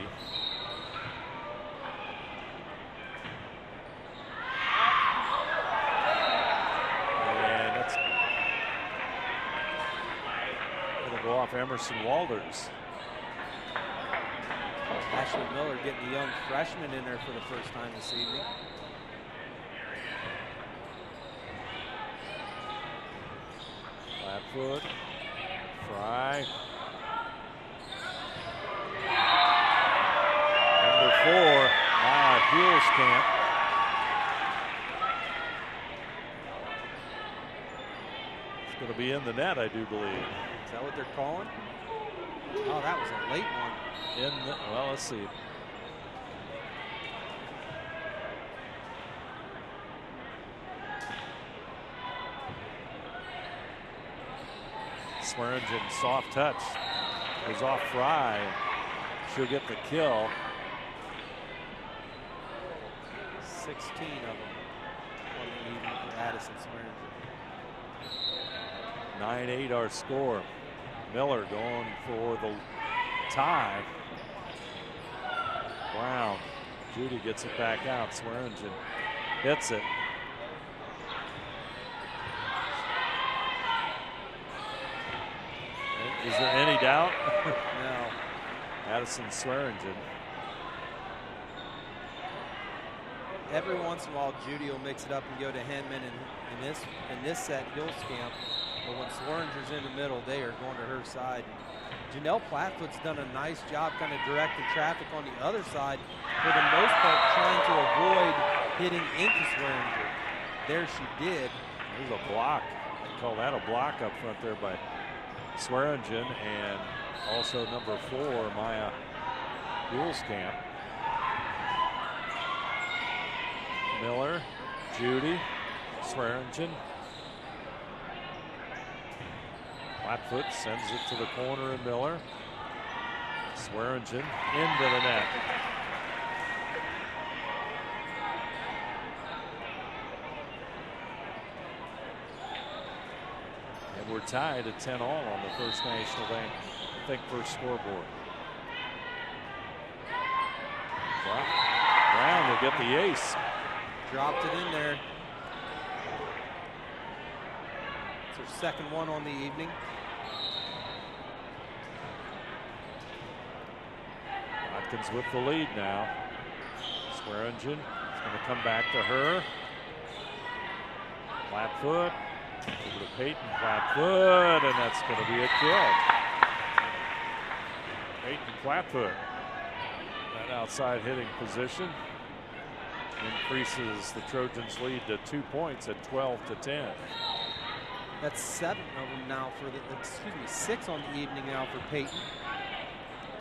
And that's going to go off Emerson Walders. Ashley Miller getting the young freshman in there for the first time this evening. Flatfoot, Fry. Number 4, Camp. It's going to be in the net, I do believe. Is that what they're calling? Oh, that was a late one. Well, let's see. Swearingen, soft touch. Goes off Fry. She'll get the kill. 16 of them on the evening for Addison Swearingen. 9-8 our score. Miller going for the tie. Brown. Judy gets it back out. Swearingen hits it. Is there any doubt? No. Addison Swearingen. Every once in a while, Judy will mix it up and go to Henman, and in this set, Hillscamp. But when Swearinger's in the middle, they are going to her side. Janelle Plattfoot's done a nice job kind of directing traffic on the other side, for the most part trying to avoid hitting into Swearinger. There she did. There's a block. They call that a block up front there by Swearingen, and also number 4, Maya Hillscamp. Miller, Judy, Swearingen. Flatfoot sends it to the corner of Miller. Swearingen into the net. And we're tied at 10-all on the First National Bank Think First scoreboard. Brown will get the ace. Dropped it in there. It's her second one on the evening. Botkins with the lead now. Swearingen is going to come back to her. Flatfoot. Over to Peyton. Flatfoot. And that's going to be a kill. Peyton Flatfoot. That outside hitting position increases the Trojans' lead to 2 points at 12-10. That's 7 of them now for the, 6 on the evening now for Peyton.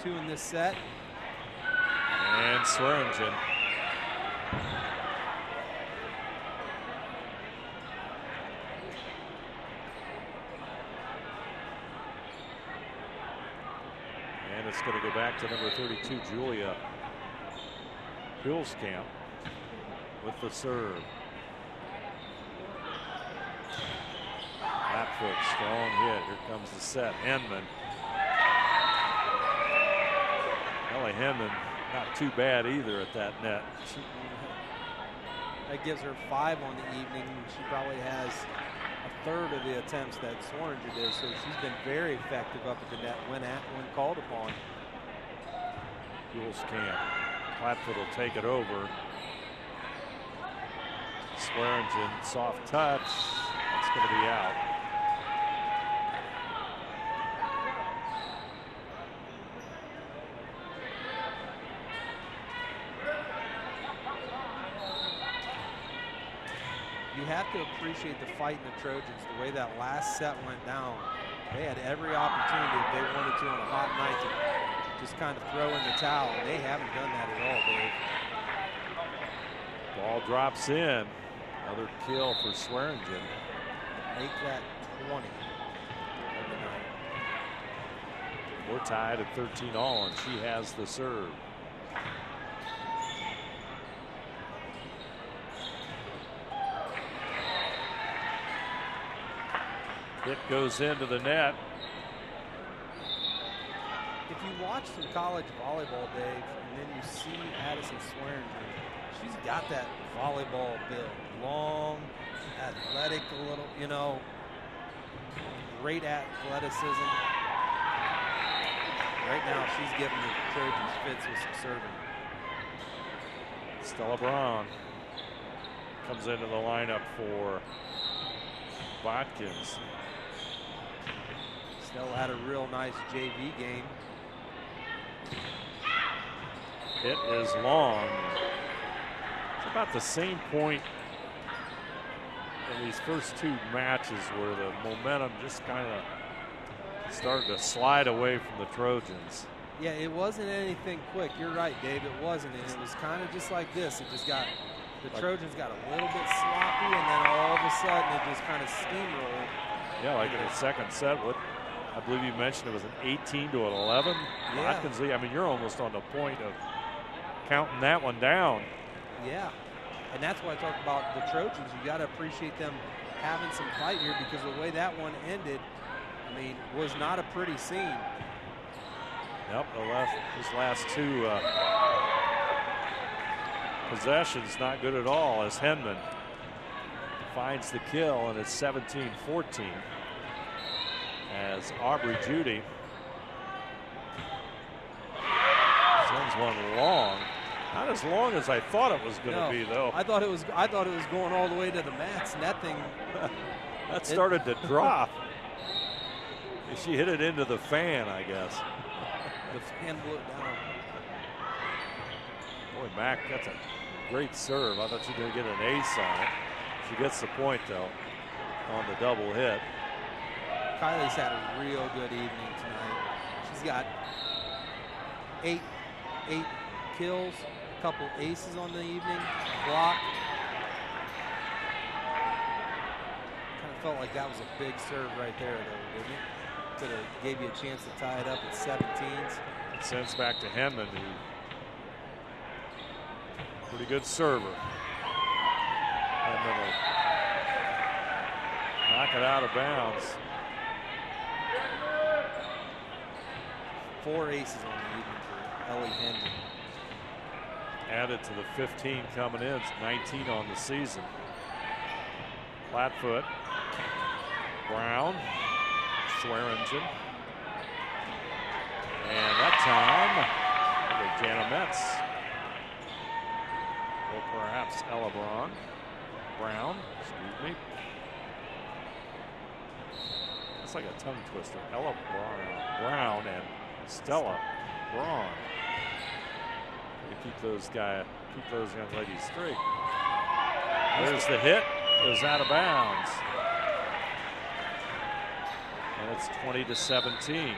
2 in this set. And Swearingen. And it's going to go back to number 32, Julia Hillscamp with the serve. Flatfoot, strong hit. Here comes the set. Henman. Ellie Henman, not too bad either at that net. That gives her 5 on the evening. She probably has a third of the attempts that Swearinger did, so she's been very effective up at the net when called upon. Jules can't. Flatfoot will take it over. Swearingen, soft touch. That's going to be out. You have to appreciate the fight in the Trojans, the way that last set went down. They had every opportunity if they wanted to on a hot night to just kind of throw in the towel, and they haven't done that at all, Dave. Ball drops in. Another kill for Swearingen. Make that 20 of the night. We're tied at 13-all, and she has the serve. Hit goes into the net. If you watch some college volleyball, Dave, and then you see Addison Swearingen, she's got that volleyball build. Long, athletic, a little, you know, great athleticism. Right now, she's giving the Trojans fits with some serving. Stella Braun comes into the lineup for Botkins. Stella had a real nice JV game. It is long. It's about the same point in these first two matches where the momentum just kind of started to slide away from the Trojans. Yeah, it wasn't anything quick. You're right, Dave. It wasn't. And it was kind of just like this. It just got, the Trojans got a little bit sloppy, and then all of a sudden it just kind of steamrolled. Yeah, like in the second set, what I believe you mentioned, it was an 18 to an 11. Yeah. Botkins, I mean, you're almost on the point of counting that one down. Yeah, and that's why I talk about the Trojans. You got to appreciate them having some fight here, because the way that one ended, I mean, was not a pretty scene. Yep, his last two possessions not good at all, as Henman finds the kill, and it's 17-14 as Aubrey Judy sends one long. Not as long as I thought it was going to be, though. I thought it was going all the way to the mats, and that thing that started to drop. She hit it into the fan, I guess. The fan blew it down. Boy, Mack, that's a great serve. I thought she was going to get an ace on it. She gets the point, though, on the double hit. Kylie's had a real good evening tonight. She's got eight kills, a couple aces on the evening, block. Kind of felt like that was a big serve right there, though, didn't it? Could have gave you a chance to tie it up at 17s. It sends back to Henman, who pretty good server. Henman will knock it out of bounds. 4 aces on the evening for Ellie Henman. Added to the 15 coming in. It's 19 on the season. Flatfoot. Brown. Swearingen. And that time, Jana Metz. Or perhaps Ella Brown, excuse me. That's like a tongue twister. Ella Brown and Stella Braun. To keep those young ladies straight. There's the hit, goes out of bounds. And it's 20-17.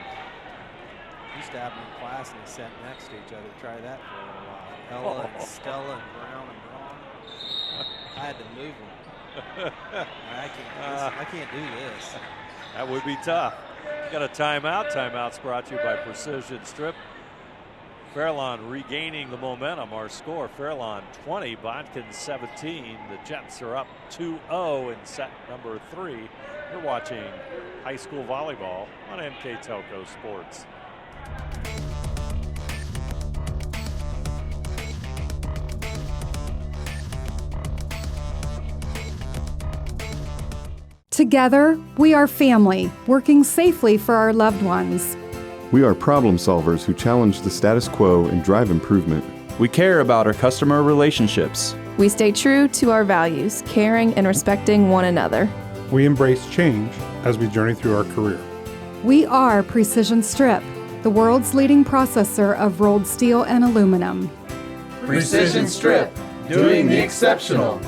Used to have them in class and they sat next to each other. Try that for a little while. Ella and Stella and Brown and Braun. I had to move them. I can't do this. That would be tough. Got a timeout. Timeout's brought to you by Precision Strip. Fairlawn regaining the momentum. Our score, Fairlawn 20, Botkins 17. The Jets are up 2-0 in set number 3. You're watching high school volleyball on MK Telco Sports. Together, we are family, working safely for our loved ones. We are problem solvers who challenge the status quo and drive improvement. We care about our customer relationships. We stay true to our values, caring and respecting one another. We embrace change as we journey through our career. We are Precision Strip, the world's leading processor of rolled steel and aluminum. Precision Strip, doing the exceptional.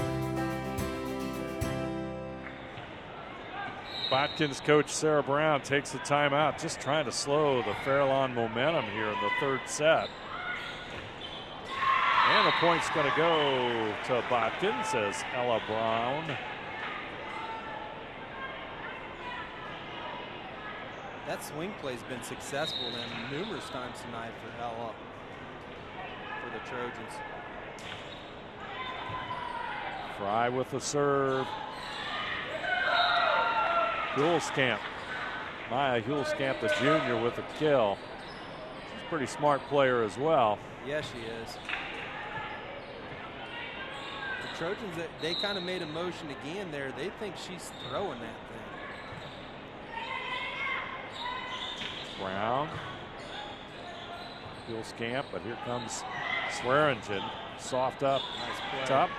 Botkins coach Sarah Brown takes the timeout, just trying to slow the Fairlawn momentum here in the third set. And the point's going to go to Botkins as Ella Brown. That swing play's been successful and numerous times tonight for Ella, for the Trojans. Fry with the serve. Hulskamp. Maya Hulskamp, the junior, with a kill. She's a pretty smart player as well. Yes, she is. The Trojans, they kind of made a motion again there. They think she's throwing that thing. Brown. Hulskamp, but here comes Swearingen. Soft up, nice top.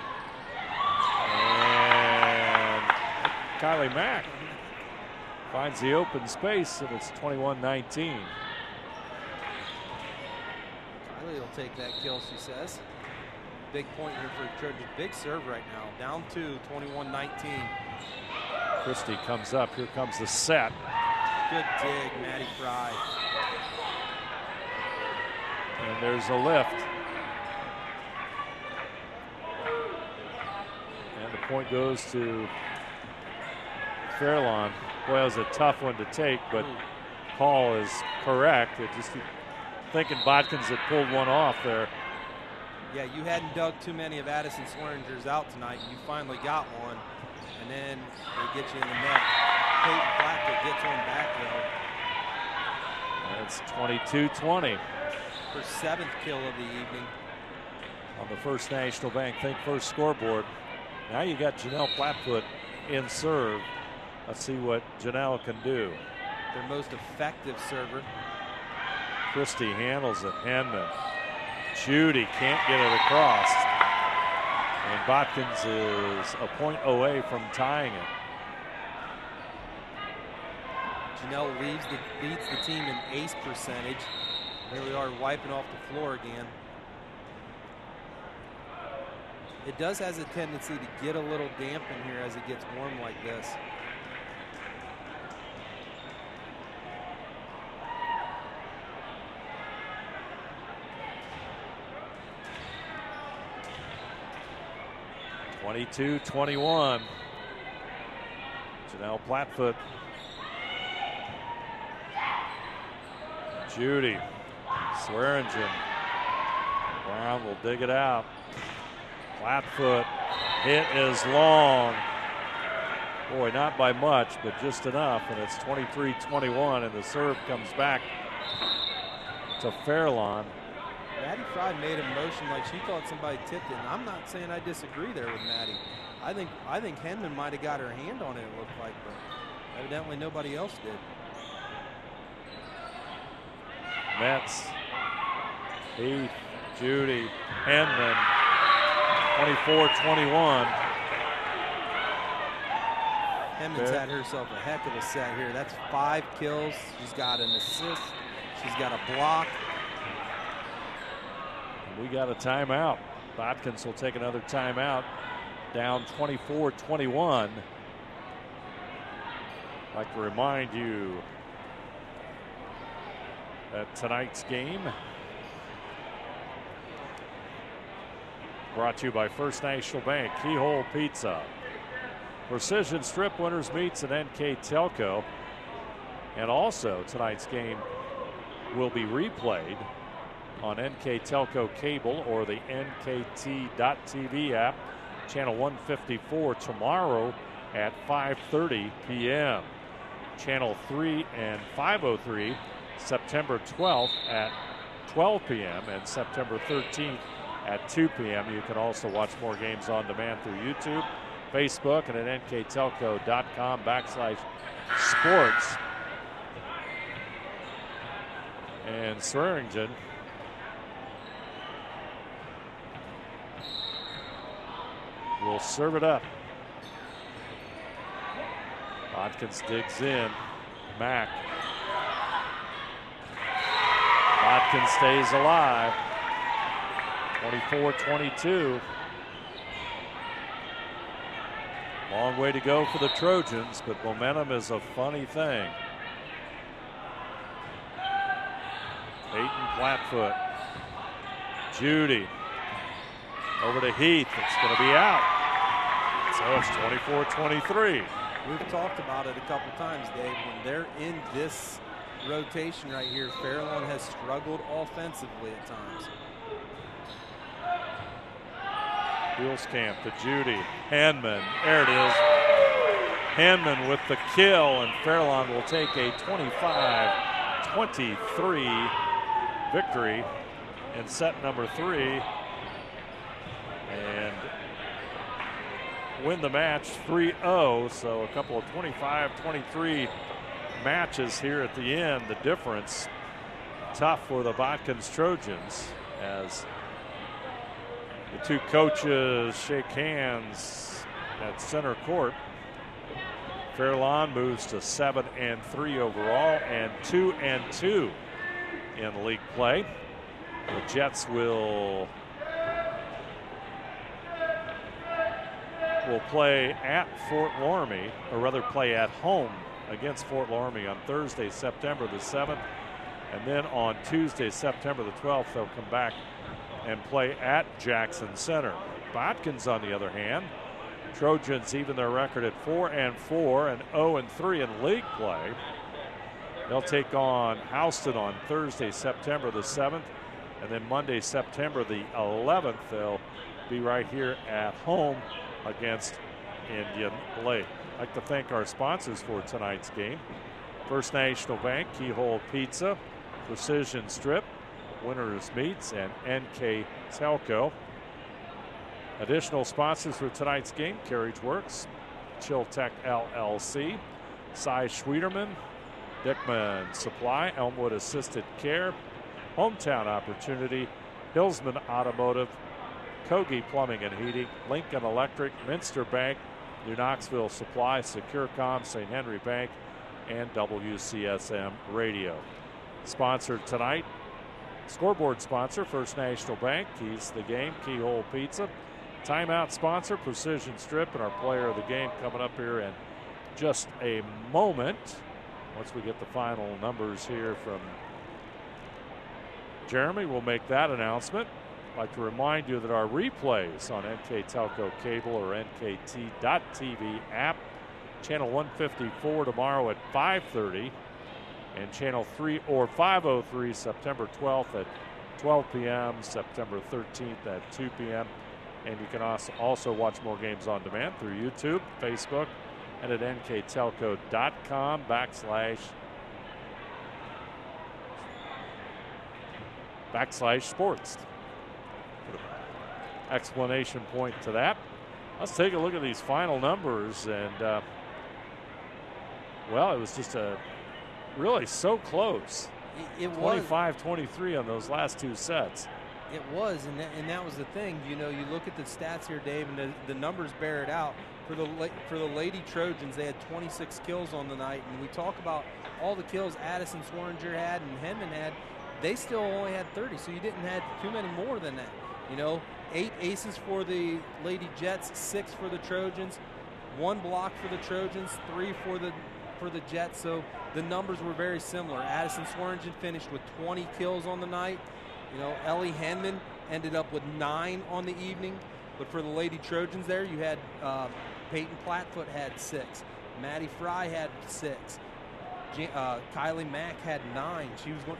And Kylie Mack finds the open space, and it's 21-19. Kylie will take that kill, she says. Big point here for the Trojans. Big serve right now. Down to 21-19. Christie comes up. Here comes the set. Good dig, Maddie Fry. And there's a lift. And the point goes to Fairlawn. Boy, that was a tough one to take, but call is correct. It just thinking Botkins had pulled one off there. Yeah, you hadn't dug too many of Addison Swearinger's out tonight. You finally got one, and then they get you in the net. Peyton Blackett gets one back, though. It's 22-20. Her seventh kill of the evening. On the First National Bank Think First scoreboard. Now you got Janelle Flatfoot in serve. Let's see what Janelle can do. Their most effective server. Christie handles it. Henman. Judy can't get it across. And Botkins is a point away from tying it. Janelle leads the team in ace percentage. Here we are wiping off the floor again. It does has a tendency to get a little damp in here as it gets warm like this. (22-21). Janelle Flatfoot. Judy. Swearingen. Brown will dig it out. Flatfoot. Hit is long. Boy, not by much, but just enough. And it's 23-21, and the serve comes back to Fairlawn. Maddie Fry made a motion like she thought somebody tipped it, and I'm not saying I disagree there with Maddie. I think Henman might have got her hand on it, it looked like, but evidently nobody else did. Metz, Heath, Judy, Henman, 24-21. Henman's had herself a heck of a set here. That's 5 kills. She's got an assist. She's got a block. We got a timeout. Botkins will take another timeout. Down 24-21. I'd like to remind you that tonight's game brought to you by First National Bank, Keyhole Pizza, Precision Strip Winners Meats, and NK Telco. And also tonight's game will be replayed on NK Telco Cable or the NKT.TV app, channel 154 tomorrow at 5:30 p.m. Channel 3 and 503 September 12th at 12 p.m. and September 13th at 2 p.m. You can also watch more games on demand through YouTube, Facebook and at nktelco.com/sports. And Swearingen will serve it up. Botkins digs in. Mack. Botkins stays alive. 24-22. Long way to go for the Trojans, but momentum is a funny thing. Peyton Flatfoot. Judy. Over to Heath. It's going to be out. So it's 24-23. We've talked about it a couple times, Dave. When they're in this rotation right here, Fairlawn has struggled offensively at times. Camp to Judy. Hanman. There it is. Hanman with the kill, and Fairlawn will take a 25-23 victory in set number 3 and win the match 3-0. So a couple of 25-23 matches here at the end. The difference tough for the Botkins Trojans as the two coaches shake hands at center court. Fairlawn moves to 7-3 overall and 2-2 in league play. The Jets will play at Fort Loramie, or rather play at home against Fort Loramie on Thursday, September the 7th. And then on Tuesday, September the 12th, they'll come back and play at Jackson Center. Botkins, on the other hand, Trojans even their record at 4-4 and 0-3 in league play. They'll take on Houston on Thursday, September the 7th, and then Monday, September the 11th, they'll be right here at home against Indian Lake. I'd like to thank our sponsors for tonight's game. First National Bank, Keyhole Pizza, Precision Strip, Winners Meats, and NK Telco. Additional sponsors for tonight's game: Carriage Works, Chiltech LLC, Cy Schwederman, Dickman Supply, Elmwood Assisted Care, Hometown Opportunity, Hillsman Automotive, Kogi Plumbing and Heating, Lincoln Electric, Minster Bank, New Knoxville Supply, SecureCom, St. Henry Bank, and WCSM Radio. Sponsored tonight, scoreboard sponsor, First National Bank, Keys to the Game, Keyhole Pizza. Timeout sponsor, Precision Strip, and our player of the game coming up here in just a moment. Once we get the final numbers here from Jeremy, we'll make that announcement. I'd like to remind you that our replays on NK Telco Cable or NKT.TV app, channel 154 tomorrow at 5:30, and channel 3 or 503 September 12th at 12 p.m., September 13th at 2 p.m. And you can also watch more games on demand through YouTube, Facebook, and at nktelco.com/sports. Explanation point to that. Let's take a look at these final numbers, and well, it was just really so close. It was 25-23 on those last two sets. It was, and that was the thing. You know, you look at the stats here, Dave, and the numbers bear it out. For the Lady Trojans, they had 26 kills on the night, and we talk about all the kills Addison Swearinger had and Henman had. They still only had 30, so you didn't have too many more than that. You know, 8 aces for the Lady Jets, 6 for the Trojans, 1 block for the Trojans, 3 for the Jets. So the numbers were very similar. Addison Swearinger finished with 20 kills on the night. You know, Ellie Hanman ended up with 9 on the evening. But for the Lady Trojans there, you had Peyton Flatfoot had 6. Maddie Fry had 6. Kylie Mack had 9.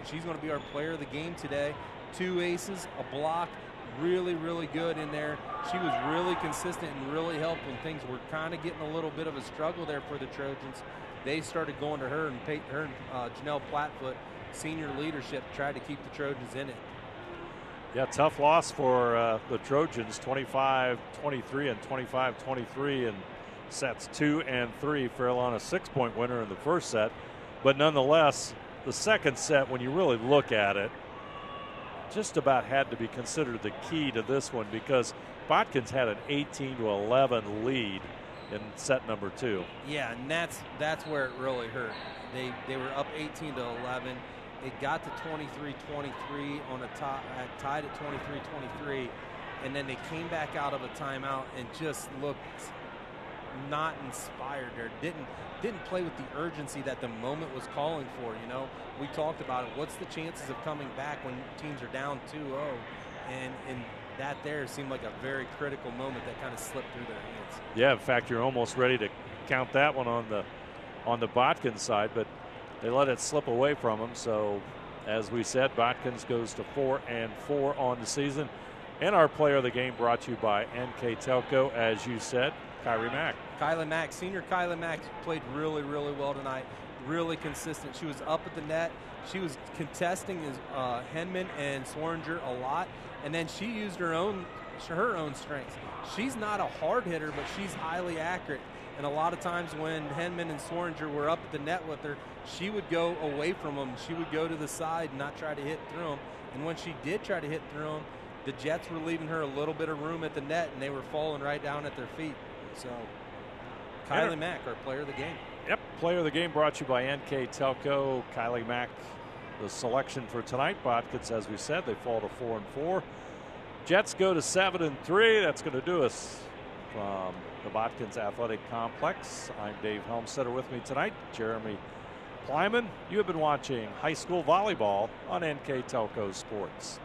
She's going to be our player of the game today. 2 aces, a block, really, really good in there. She was really consistent and really helped when things were kind of getting a little bit of a struggle there for the Trojans. They started going to her, and Janelle Flatfoot, senior leadership, tried to keep the Trojans in it. Yeah, tough loss for the Trojans, 25-23 and 25-23 in sets 2 and 3. Fairlawn a 6-point winner in the first set. But nonetheless, the second set, when you really look at it, just about had to be considered the key to this one because Botkins had an 18-11 lead in set number 2. Yeah, and that's where it really hurt. They were up 18-11. It got to 23-23 on a tied at 23-23, and then they came back out of a timeout and just looked not inspired there. Didn't play with the urgency that the moment was calling for. You know, we talked about it. What's the chances of coming back when teams are down 2-0? And that there seemed like a very critical moment that kind of slipped through their hands. Yeah, in fact, you're almost ready to count that one on the Botkins side, but they let it slip away from them. So, as we said, Botkins goes to 4-4 on the season. And our player of the game brought to you by NK Telco, as you said, Kylie Mack. Kylie Mack, senior Kylie Mack, played really, really well tonight. Really consistent. She was up at the net. She was contesting Henman and Swaringer a lot, and then she used her own strengths. She's not a hard hitter, but she's highly accurate. And a lot of times when Henman and Swaringer were up at the net with her, she would go away from them. She would go to the side and not try to hit through them. And when she did try to hit through them, the Jets were leaving her a little bit of room at the net, and they were falling right down at their feet. So, Kylie Mack, our player of the game. Yep, player of the game brought to you by NK Telco. Kylie Mack, the selection for tonight. Botkins, as we said, they fall to 4-4. Jets go to 7-3. That's going to do us from the Botkins Athletic Complex. I'm Dave Helmstetter. With me tonight, Jeremy Plyman. You have been watching high school volleyball on NK Telco Sports.